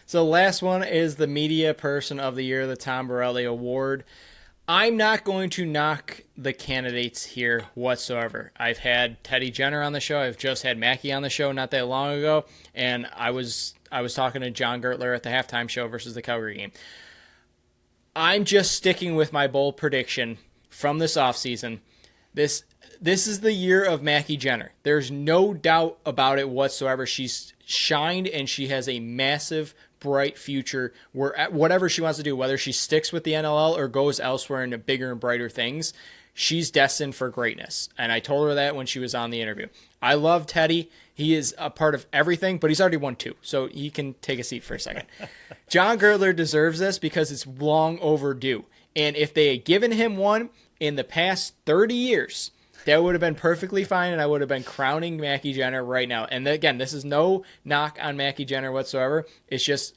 So last one is the media person of the year, the Tom Borelli Award. I'm not going to knock the candidates here whatsoever. I've had Teddy Jenner on the show. I've just had Mackey on the show not that long ago, and I was talking to John Gertler at the halftime show versus the Calgary game. I'm just sticking with my bold prediction from this offseason. This is the year of Mackie Jenner. There's no doubt about it whatsoever. She's shined, and she has a massive, bright future where whatever she wants to do, whether she sticks with the NLL or goes elsewhere into bigger and brighter things, she's destined for greatness. And I told her that when she was on the interview. I love Teddy. He is a part of everything, but he's already won 2, so he can take a seat for a second. John Gertler deserves this because it's long overdue. And if they had given him one in the past 30 years, that would have been perfectly fine, and I would have been crowning Mackie Jenner right now. And again, this is no knock on Mackie Jenner whatsoever. It's just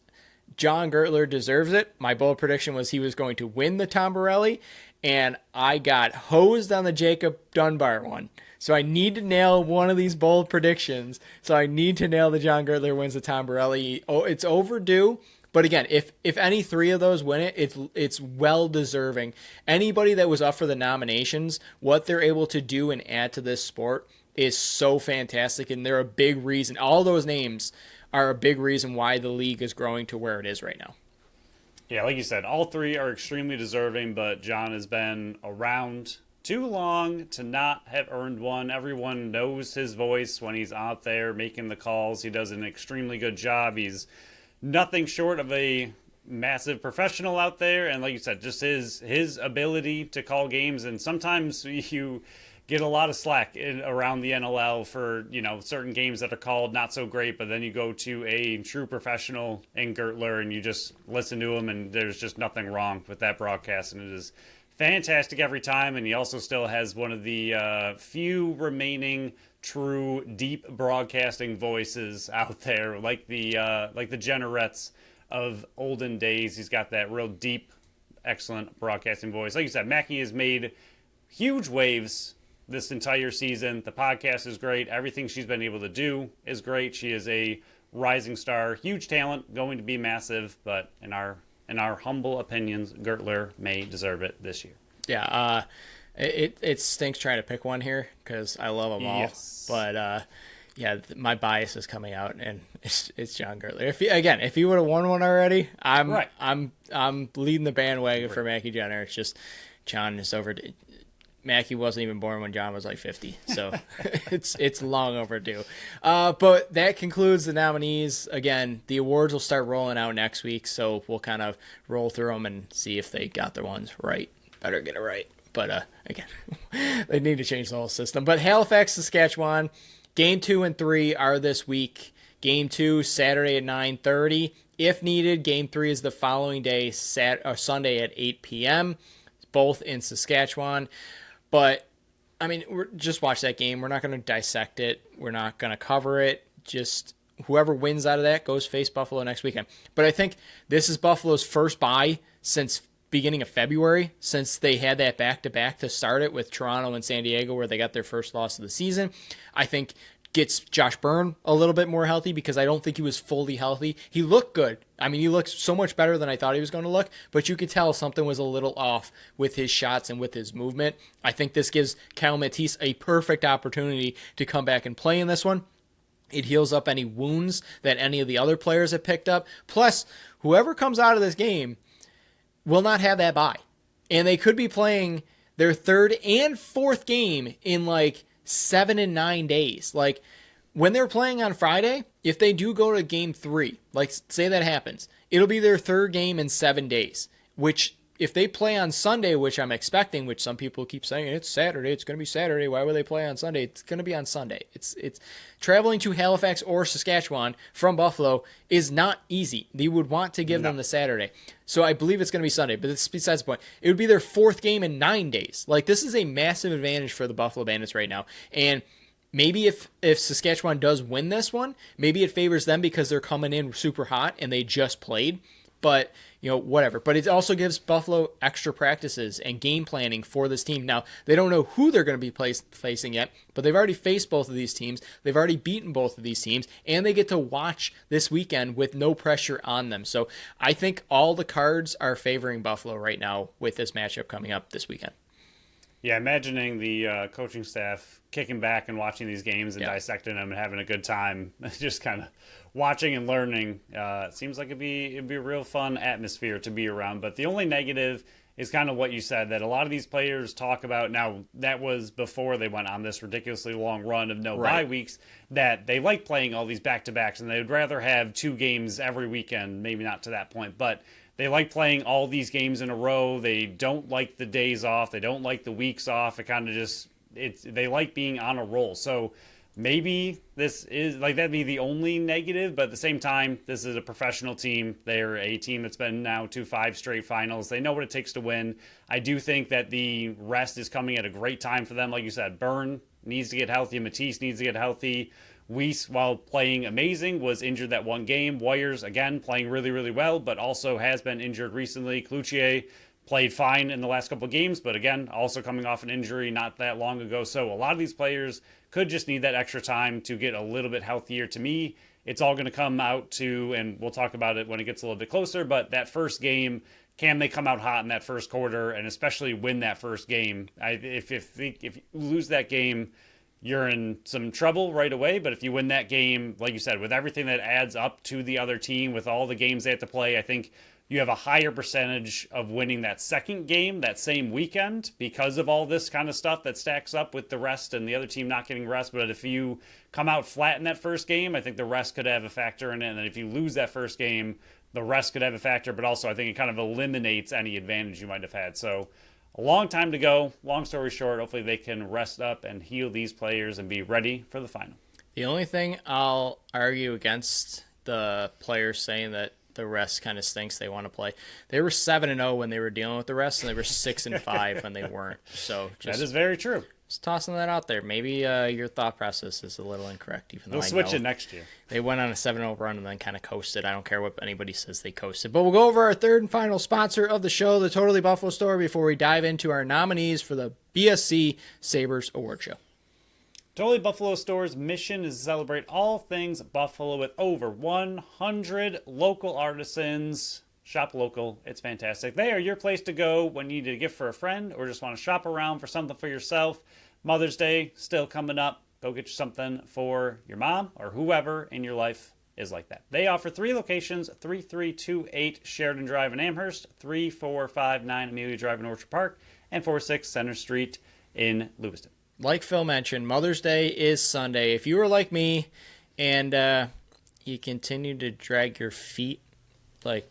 John Gertler deserves it. My bold prediction was he was going to win the Tom Borelli, and I got hosed on the Jacob Dunbar one. So I need to nail one of these bold predictions. So I need to nail the John Gertler wins the Tom Borelli. Oh, it's overdue. But again, if any 3 of those win it, it's well deserving. Anybody that was up for the nominations, what they're able to do and add to this sport is so fantastic, and they're a big reason. All those names are a big reason why the league is growing to where it is right now. Yeah, like you said, all 3 are extremely deserving, but John has been around too long to not have earned one. Everyone knows his voice when he's out there making the calls. He does an extremely good job. He's nothing short of a massive professional out there, and like you said, just his ability to call games. And sometimes you get a lot of slack around the NLL for, certain games that are called not so great, but then you go to a true professional in Gertler and you just listen to him, and there's just nothing wrong with that broadcast, and it is fantastic every time. And he also still has one of the few remaining true deep broadcasting voices out there, like the Jennerettes of olden days. He's got that real deep, excellent broadcasting voice. Like you said, Mackie has made huge waves this entire season. The podcast is great. Everything she's been able to do is great. She is a rising star, huge talent, going to be massive, but in our humble opinions, Gertler may deserve it this year. Yeah, it stinks trying to pick one here because I love them all. Yes. But yeah, my bias is coming out, and it's John Gertler. If he would have won one already, I'm leading the bandwagon for Mackie Jenner. It's just John is over. Mackie wasn't even born when John was like 50, so it's long overdue. But that concludes the nominees. Again, the awards will start rolling out next week, so we'll kind of roll through them and see if they got their ones right. Better get it right. But again, they need to change the whole system. But Halifax, Saskatchewan, Game 2 and 3 are this week. Game 2, Saturday at 9:30. If needed, Game 3 is the following day, Sunday at 8 p.m., both in Saskatchewan. But, I mean, just watch that game. We're not going to dissect it. We're not going to cover it. Just whoever wins out of that goes face Buffalo next weekend. But I think this is Buffalo's first bye since beginning of February, since they had that back-to-back to start it with Toronto and San Diego where they got their first loss of the season. I think gets Josh Byrne a little bit more healthy because I don't think he was fully healthy. He looked good. I mean, he looked so much better than I thought he was going to look, but you could tell something was a little off with his shots and with his movement. I think this gives Kyle Matisse a perfect opportunity to come back and play in this one. It heals up any wounds that any of the other players have picked up. Plus, whoever comes out of this game will not have that bye. And they could be playing their third and fourth game in like 7 and 9 days. Like, when they're playing on Friday, if they do go to game 3, like say that happens, it'll be their third game in 7 days, which if they play on Sunday, which I'm expecting, which some people keep saying it's Saturday, it's going to be Saturday, why would they play on Sunday? It's going to be on Sunday. It's traveling to Halifax or Saskatchewan from Buffalo is not easy. They would want to give them the Saturday. So I believe it's going to be Sunday, but it's besides the point. It would be their fourth game in 9 days. Like, this is a massive advantage for the Buffalo Bandits right now. And maybe if Saskatchewan does win this one, maybe it favors them because they're coming in super hot and they just played. But, whatever. But it also gives Buffalo extra practices and game planning for this team. Now, they don't know who they're going to be facing yet, but they've already faced both of these teams. They've already beaten both of these teams, and they get to watch this weekend with no pressure on them. So I think all the cards are favoring Buffalo right now with this matchup coming up this weekend. Yeah, imagining the coaching staff kicking back and watching these games and dissecting them and having a good time, just kind of watching and learning. It seems like it'd be a real fun atmosphere to be around. But the only negative is kind of what you said, that a lot of these players talk about. Now, that was before they went on this ridiculously long run of no bye weeks, that they like playing all these back-to-backs, and they'd rather have 2 games every weekend, maybe not to that point, but they like playing all these games in a row. They don't like the days off. They don't like the weeks off. It kind of just, they like being on a roll. So maybe this is, like, that'd be the only negative, but at the same time, this is a professional team. They're a team that's been now to 5 straight finals. They know what it takes to win. I do think that the rest is coming at a great time for them. Like you said, Byrne needs to get healthy. Matisse needs to get healthy. Weiss, while playing amazing, was injured that one game. Warriors, again, playing really, really well, but also has been injured recently. Cloutier played fine in the last couple of games, but again, also coming off an injury not that long ago. So a lot of these players could just need that extra time to get a little bit healthier. To me, it's all going to come out to, and we'll talk about it when it gets a little bit closer, but that first game, can they come out hot in that first quarter and especially win that first game? If you lose that game, you're in some trouble right away. But if you win that game, like you said, with everything that adds up to the other team, with all the games they have to play, I think you have a higher percentage of winning that second game that same weekend because of all this kind of stuff that stacks up with the rest and the other team not getting rest. But if you come out flat in that first game, I think the rest could have a factor in it. And then if you lose that first game, the rest could have a factor. But also, I think it kind of eliminates any advantage you might have had. So a long time to go. Long story short, hopefully they can rest up and heal these players and be ready for the final. The only thing I'll argue against the players saying that the rest kind of stinks, they want to play. They were 7-0 when they were dealing with the rest, and they were 6-5 when they weren't. So that is very true. Just tossing that out there. Maybe your thought process is a little incorrect. Even though they'll switch it next year. They went on a 7-0 run and then kind of coasted. I don't care what anybody says, they coasted. But we'll go over our third and final sponsor of the show, the Totally Buffalo Store, before we dive into our nominees for the BSC Sabres Award Show. Totally Buffalo Store's mission is to celebrate all things Buffalo with over 100 local artisans. Shop local. It's fantastic. They are your place to go when you need a gift for a friend or just want to shop around for something for yourself. Mother's Day still coming up. Go get you something for your mom or whoever in your life is like that. They offer 3 locations, 3328 Sheridan Drive in Amherst, 3459 Amelia Drive in Orchard Park, and 46 Center Street in Lewiston. Like Phil mentioned, Mother's Day is Sunday. If you were like me and you continue to drag your feet like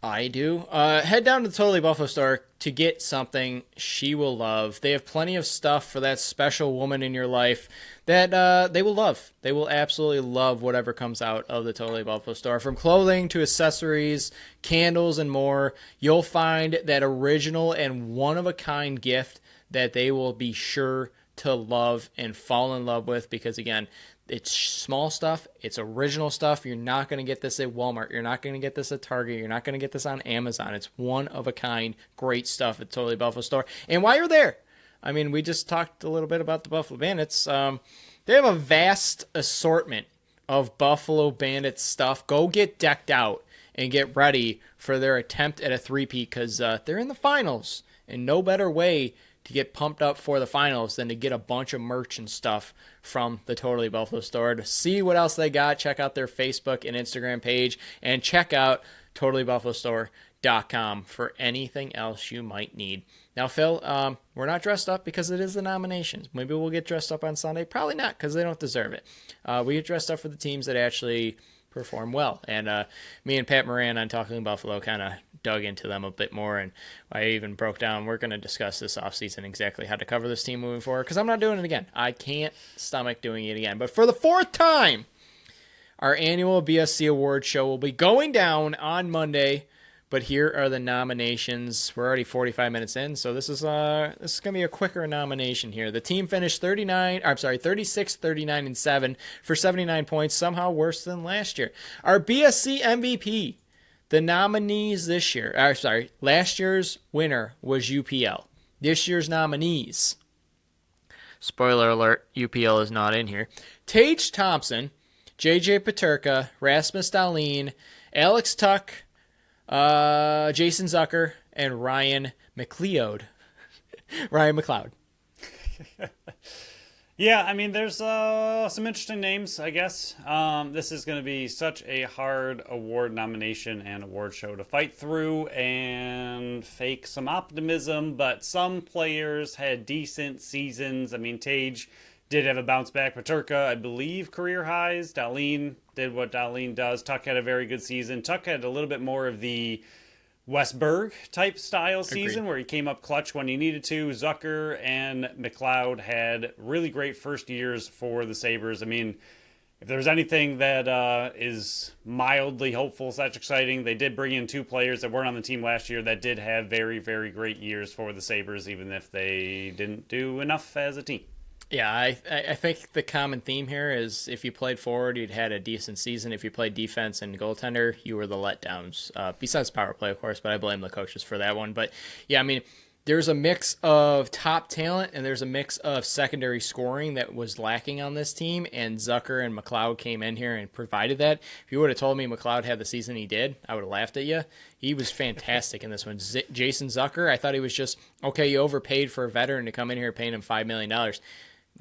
I do, head down to the Totally Buffalo Store to get something she will love. They have plenty of stuff for that special woman in your life that they will love. They will absolutely love whatever comes out of the Totally Buffalo Store. From clothing to accessories, candles, and more, you'll find that original and one-of-a-kind gift that they will be sure to love and fall in love with, because, again, It's small stuff. It's original stuff. You're not going to get this at Walmart. You're not going to get this at Target. You're not going to get this on Amazon. It's one of a kind, great stuff at Totally Buffalo Store. And while you're there, I mean, we just talked a little bit about the Buffalo Bandits. They have a vast assortment of Buffalo Bandits stuff. Go get decked out and get ready for their attempt at a three-peat because they're in the finals. And no better way to get pumped up for the finals than to get a bunch of merch and stuff from the Totally Buffalo Store. To see what else they got, check out their Facebook and Instagram page, and check out totallybuffalostore.com for anything else you might need. Now, Phil, we're not dressed up because it is the nominations. Maybe we'll get dressed up on Sunday. Probably not because they don't deserve it. We get dressed up for the teams that actually perform well. And me and Pat Moran on Talking Buffalo kind of dug into them a bit more, and I even broke down, we're going to discuss this offseason exactly how to cover this team moving forward, because I'm not doing it again. I can't stomach doing it again. But for the fourth time, our annual BSC Award show will be going down on Monday, but here are the nominations. We're already 45 minutes in, so this is going to be a quicker nomination here. The team finished 36, 39, and 7 for 79 points, somehow worse than last year. Our BSC MVP, the nominees this year, last year's winner was UPL. This year's nominees, spoiler alert, UPL is not in here. Tage Thompson, JJ Paterka, Rasmus Dahlin, Alex Tuck, Jason Zucker, and Ryan McLeod. Ryan McLeod. Yeah, I mean, there's some interesting names, I guess. This is going to be such a hard award nomination and award show to fight through and fake some optimism, but some players had decent seasons. I mean, Tage did have a bounce back. Paterka, I believe, career highs. Dahlin did what Dahlin does. Tuck had a very good season. Tuck had a little bit more of the Westberg type style season where he came up clutch when he needed to. Zucker and McLeod had really great first years for the Sabres. I mean, if there's anything that is mildly hopeful, such exciting, they did bring in two players that weren't on the team last year that did have very, very great years for the Sabres, even if they didn't do enough as a team. Yeah, I think the common theme here is if you played forward, you'd had a decent season. If you played defense and goaltender, you were the letdowns. Besides power play, of course, but I blame the coaches for that one. But yeah, I mean, there's a mix of top talent and there's a mix of secondary scoring that was lacking on this team, and Zucker and McLeod came in here and provided that. If you would have told me McLeod had the season he did, I would have laughed at you. He was fantastic in this one. Jason Zucker, I thought he was just, okay, you overpaid for a veteran to come in here paying him $5 million.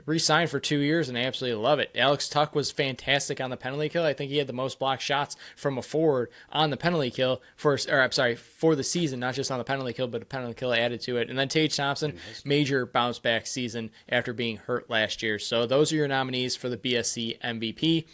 Re-signed for 2 years, and I absolutely love it. Alex Tuck was fantastic on the penalty kill. I think he had the most blocked shots from a forward on the penalty kill for the season, not just on the penalty kill, but a penalty kill added to it. And then Tage Thompson, major bounce back season after being hurt last year. So those are your nominees for the BSC MVP.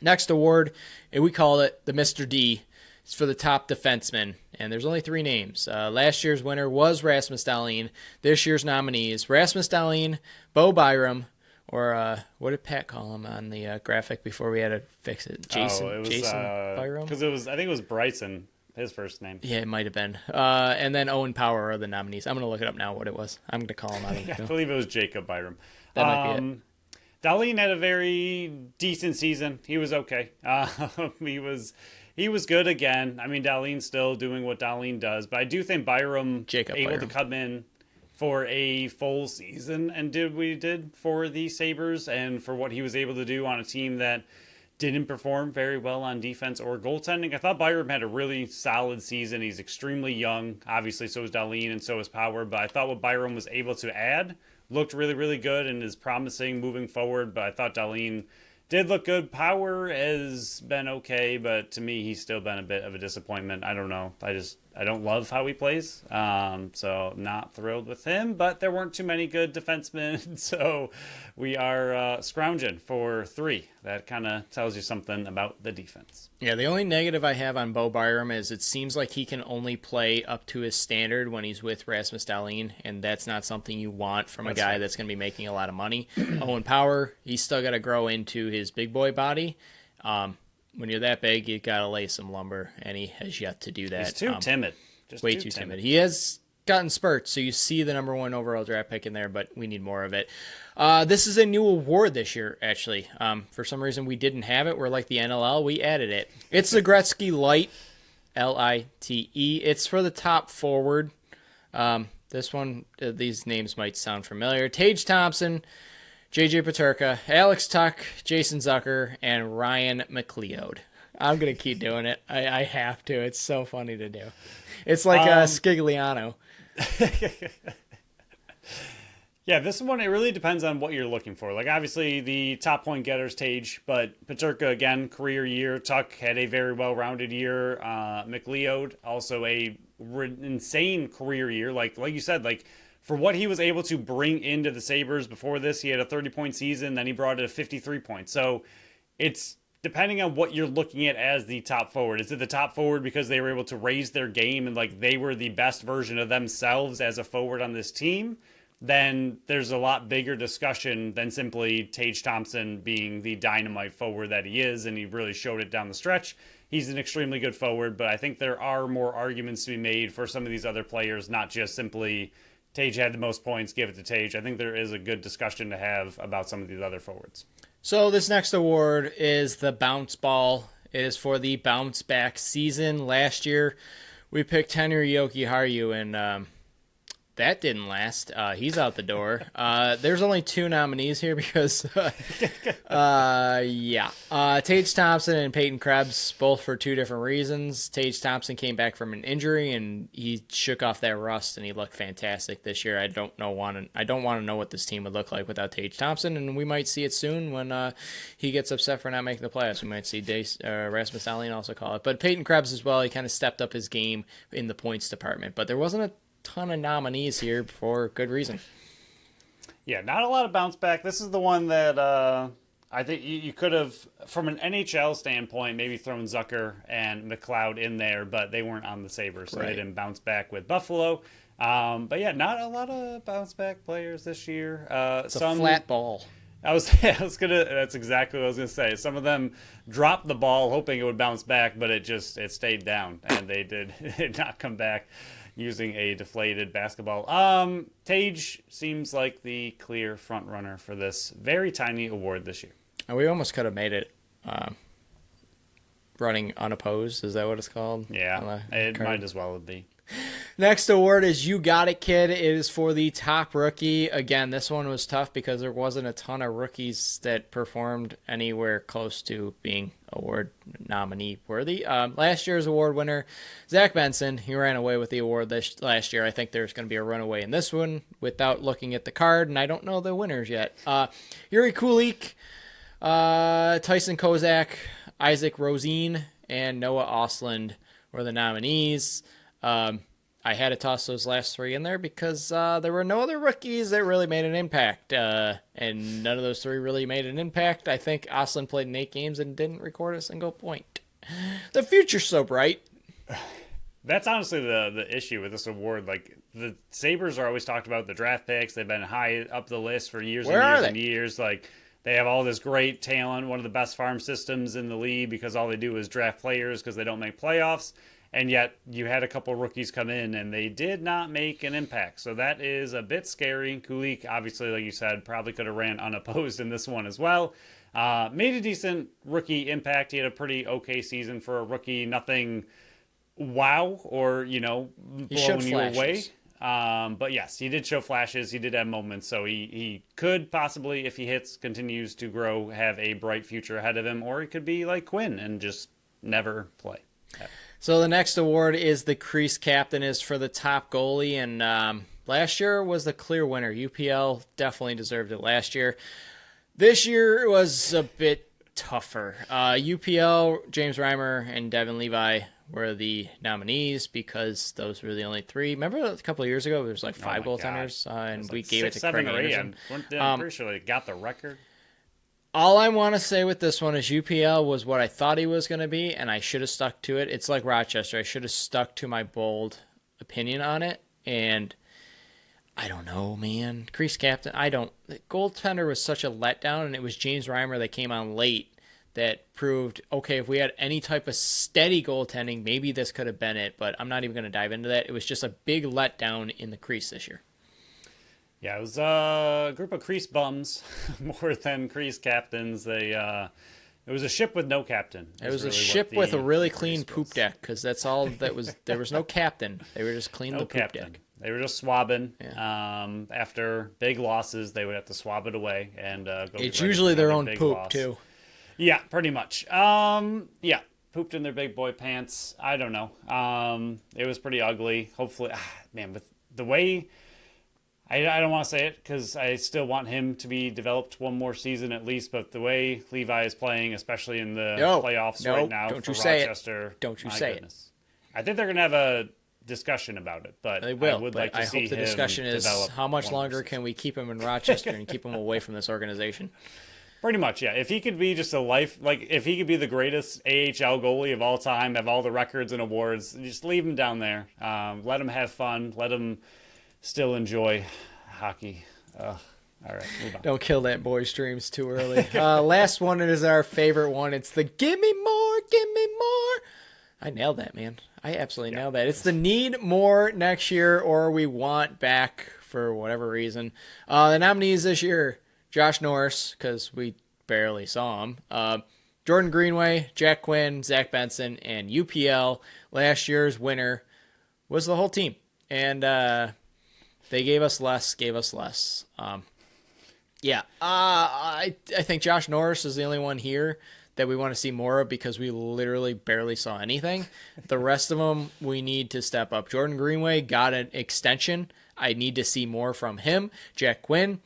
Next award, and we call it the Mr. D. It's for the top defenseman, and there's only 3 names. Last year's winner was Rasmus Dahlin. This year's nominees, Rasmus Dahlin, Bo Byram, or what did Pat call him on the graphic before we had to fix it? Jason Byram? Because I think it was Bryson, his first name. Yeah, it might have been. And then Owen Power are the nominees. I'm going to look it up now what it was. I'm going to call him out. I believe it was Jacob Byram. That might be it. Dahlin had a very decent season. He was okay. He was good again. I mean, Dahlin's still doing what Dahlin does, but I do think Byram able to come in for a full season and did what he did for the Sabres and for what he was able to do on a team that didn't perform very well on defense or goaltending. I thought Byram had a really solid season. He's extremely young. Obviously, so is Dahlin and so is Power, but I thought what Byram was able to add looked really, really good and is promising moving forward, but I thought Dahlin did look good. Power has been okay, but to me, he's still been a bit of a disappointment. I don't know. I don't love how he plays, so not thrilled with him. But there weren't too many good defensemen, so we are scrounging for 3. That kind of tells you something about the defense. Yeah, the only negative I have on Bo Byram is it seems like he can only play up to his standard when he's with Rasmus Dahlin, and that's not something you want from a guy that's going to be making a lot of money. Owen Power, he's still got to grow into his big boy body. When you're that big, you got to lay some lumber, and he has yet to do that. He's too timid. Way too timid. He has gotten spurts, so you see the number 1 overall draft pick in there, but we need more of it. This is a new award this year, actually. For some reason, we didn't have it. We're like the NLL. We added it. It's the Gretzky Light, Lite. It's for the top forward. This one, these names might sound familiar. Tage Thompson, JJ Peterka, Alex Tuck, Jason Zucker, and Ryan McLeod. I'm going to keep doing it. I have to. It's so funny to do. It's like Skigliano. Yeah, this one, it really depends on what you're looking for. Like, obviously, the top point getter is Tage, but Peterka, again, career year. Tuck had a very well-rounded year. McLeod, also a insane career year. Like you said, like, for what he was able to bring into the Sabres before this, he had a 30-point season, then he brought it to 53 points. So, it's depending on what you're looking at as the top forward. Is it the top forward because they were able to raise their game and, like, they were the best version of themselves as a forward on this team? Then there's a lot bigger discussion than simply Tage Thompson being the dynamite forward that he is, and he really showed it down the stretch. He's an extremely good forward, but I think there are more arguments to be made for some of these other players, not just simply Tage had the most points, give it to Tage. I think there is a good discussion to have about some of these other forwards. So this next award is the Bounce Ball. It is for the bounce back season. Last year, we picked Henry Jokiharju, and that didn't last. He's out the door. There's only 2 nominees here because, Tage Thompson and Peyton Krebs, both for 2 different reasons. Tage Thompson came back from an injury and he shook off that rust and he looked fantastic this year. I don't want to know what this team would look like without Tage Thompson, and we might see it soon when he gets upset for not making the playoffs. We might see Rasmus Dahlin also call it. But Peyton Krebs as well, he kind of stepped up his game in the points department. But there wasn't a ton of nominees here for good reason. Yeah, not a lot of bounce back. This is the one that I think you could have, from an NHL standpoint, maybe thrown Zucker and McLeod in there, but they weren't on the Sabres, so They didn't bounce back with Buffalo. But yeah, not a lot of bounce back players this year. It's a flat ball. That's exactly what I was gonna say. Some of them dropped the ball hoping it would bounce back, but it stayed down, and they did not come back using a deflated basketball. Tage seems like the clear front runner for this very tiny award this year. And we almost could have made it running unopposed. Is that what it's called? Yeah, it might as well be. Next award is You Got It, Kid. It is for the top rookie. Again, this one was tough because there wasn't a ton of rookies that performed anywhere close to being award nominee worthy. Last year's award winner, Zach Benson, he ran away with the award last year. I think there's going to be a runaway in this one without looking at the card, and I don't know the winners yet. Yuri Kulik, Tyson Kozak, Isaac Rosine, and Noah Osland were the nominees. I had to toss those last 3 in there because there were no other rookies that really made an impact, and none of those 3 really made an impact. I think Osland played in 8 games and didn't record a single point. The future's so bright. That's honestly the issue with this award. Like, the Sabres are always talked about the draft picks. They've been high up the list for years and years. Like, they have all this great talent, one of the best farm systems in the league because all they do is draft players because they don't make playoffs. And yet you had a couple rookies come in and they did not make an impact. So that is a bit scary. Kulik, obviously, like you said, probably could have ran unopposed in this one as well. Made a decent rookie impact. He had a pretty okay season for a rookie. Nothing wow or, blowing you away. But yes, he did show flashes. He did have moments. So he could possibly, if he hits, continues to grow, have a bright future ahead of him. Or he could be like Quinn and just never play. So the next award is the crease captain, is for the top goalie, and last year was the clear winner. UPL definitely deserved it last year. This year was a bit tougher. UPL, James Reimer, and Devin Levi were the nominees because those were the only 3. Remember a couple of years ago, there was like 5 goaltenders, and we gave it to Craig Anderson. I'm pretty sure they got the record. All I want to say with this one is UPL was what I thought he was going to be, and I should have stuck to it. It's like Rochester. I should have stuck to my bold opinion on it, and I don't know, man. Crease captain, the goaltender was such a letdown, and it was James Reimer that came on late that proved, okay, if we had any type of steady goaltending, maybe this could have been it, but I'm not even going to dive into that. It was just a big letdown in the crease this year. Yeah, it was a group of crease bums more than crease captains. It was a ship with no captain. It was really a ship with a really clean poop deck, because that's all that was. There was no captain. They were just cleaning the poop deck. They were just swabbing. Yeah. After big losses, they would have to swab it away and go. It's usually their own poop loss. too. Yeah, pretty much. Yeah, pooped in their big boy pants. I don't know. It was pretty ugly. Hopefully, man, with the way. I don't want to say it because I still want him to be developed one more season at least. But the way Levi is playing, especially in the playoffs right now for Rochester, don't you say it. I think they're going to have a discussion about it. But they will. I would like to see hope the discussion is how much longer can we keep him in Rochester and keep him away from this organization. Pretty much, yeah. If he could be just if he could be the greatest AHL goalie of all time, have all the records and awards, just leave him down there. Let him have fun. Let him still enjoy hockey. All right, move on. Don't kill that boy's dreams too early. Last one is our favorite one. It's the give me more, give me more. I nailed that, man. I absolutely nailed that. It's the need more next year or we want back for whatever reason. The nominees this year, Josh Norris, because we barely saw him. Jordan Greenway, Jack Quinn, Zach Benson, and UPL. Last year's winner was the whole team. And they gave us less. I think Josh Norris is the only one here that we want to see more of because we literally barely saw anything. The rest of them, we need to step up. Jordan Greenway got an extension. I need to see more from him. Jack Quinn,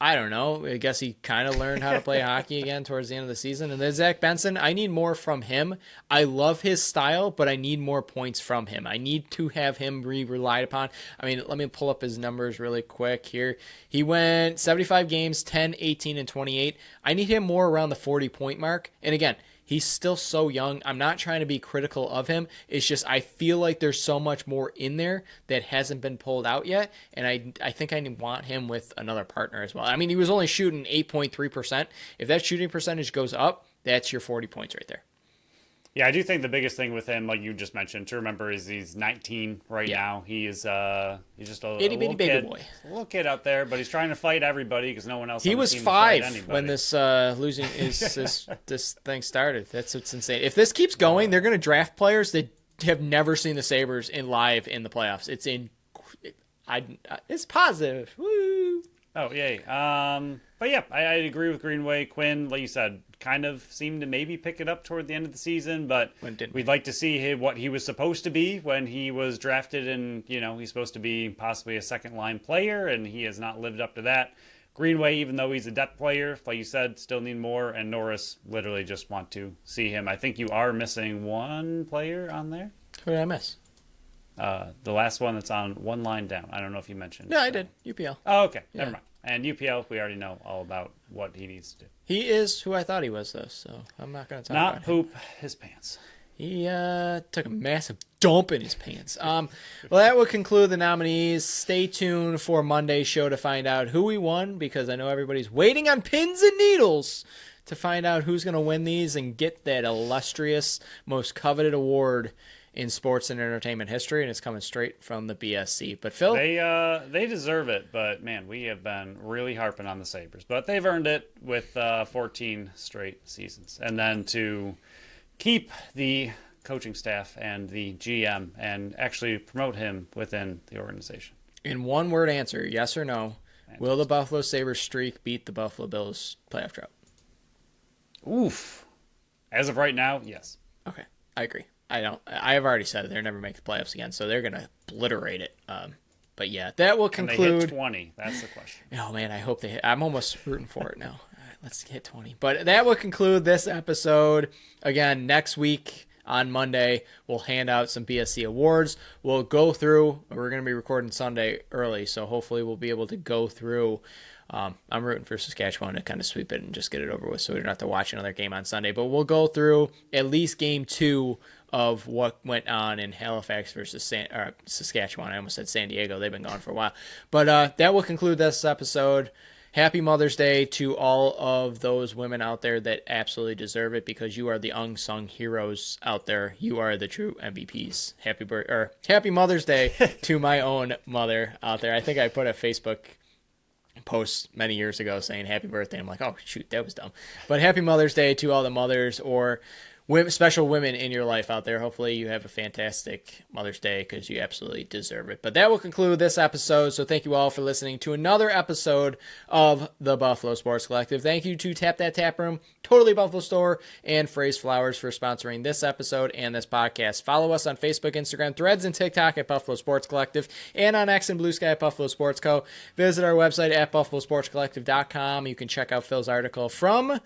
I don't know. I guess he kind of learned how to play hockey again towards the end of the season. And then Zach Benson, I need more from him. I love his style, but I need more points from him. I need to have him relied upon. I mean, let me pull up his numbers really quick here. He went 75 games, 10, 18, and 28. I need him more around the 40-point mark. And again, he's still so young. I'm not trying to be critical of him. It's just I feel like there's so much more in there that hasn't been pulled out yet, and I think I want him with another partner as well. I mean, he was only shooting 8.3%. If that shooting percentage goes up, that's your 40 points right there. Yeah, I do think the biggest thing with him, like you just mentioned, to remember is he's 19 right now. He is he's just a little baby kid, boy, a little kid out there, but he's trying to fight everybody because no one else. He was 5 when this this thing started. That's what's insane. If this keeps going, they're going to draft players that have never seen the Sabres in live in the playoffs. It's positive. Woo! Oh yay! But yeah, I agree with Greenway. Quinn, like you said, kind of seemed to maybe pick it up toward the end of the season, but we'd like to see what he was supposed to be when he was drafted, and he's supposed to be possibly a second line player, and he has not lived up to that. Greenway, even though he's a depth player, like you said, still need more, and Norris literally just want to see him. I think you are missing one player on there. Who did I miss? The last one that's on one line down. I don't know if you mentioned. No, I did. UPL. Oh, okay. Yeah. Never mind. And UPL, we already know all about what he needs to do. He is who I thought he was, though, so I'm not going to talk about him. Not poop his pants. He took a massive dump in his pants. Well, that will conclude the nominees. Stay tuned for Monday's show to find out who we won, because I know everybody's waiting on pins and needles to find out who's going to win these and get that illustrious, most coveted award in sports and entertainment history, and it's coming straight from the BSC. But Phil, they deserve it. But man, we have been really harping on the Sabres, but they've earned it with 14 straight seasons, and then to keep the coaching staff and the GM and actually promote him within the organization. In one word answer, yes or no, will the Buffalo Sabres streak beat the Buffalo Bills playoff drought? Oof. As of right now, yes. Okay, I agree. I have already said it. They're never make the playoffs again, so they're going to obliterate it. But yeah, that will conclude. Can they hit 20? That's the question. Oh man, I hope they hit. I'm almost rooting for it now. All right, let's hit 20. But that will conclude this episode. Again, next week on Monday, we'll hand out some BSC awards. We'll go through. We're going to be recording Sunday early, so hopefully we'll be able to go through. I'm rooting for Saskatchewan to kind of sweep it and just get it over with, so we don't have to watch another game on Sunday. But we'll go through at least game 2 of what went on in Halifax versus Saskatchewan. I almost said San Diego. They've been gone for a while. But that will conclude this episode. happy Mother's Day to all of those women out there that absolutely deserve it, because you are the unsung heroes out there. You are the true MVPs. Happy Mother's Day to my own mother out there. I think I put a Facebook post many years ago saying happy birthday. I'm like, oh shoot, that was dumb. But happy Mother's Day to all the mothers or special women in your life out there. Hopefully you have a fantastic Mother's Day, because you absolutely deserve it. But that will conclude this episode. So thank you all for listening to another episode of the Buffalo Sports Collective. Thank you to Tap That Tap Room, Totally Buffalo Store, and Phrase Flowers for sponsoring this episode and this podcast. Follow us on Facebook, Instagram, Threads, and TikTok at Buffalo Sports Collective, and on X and Blue Sky at Buffalo Sports Co. Visit our website at buffalosportscollective.com. You can check out Phil's article from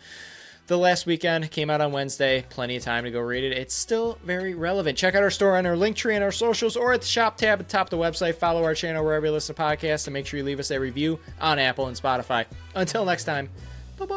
the last weekend. Came out on Wednesday. Plenty of time to go read it. It's still very relevant. Check out our store on our link tree and our socials, or at the shop tab at the top of the website. Follow our channel wherever you listen to podcasts, and make sure you leave us a review on Apple and Spotify. Until next time, bye-bye.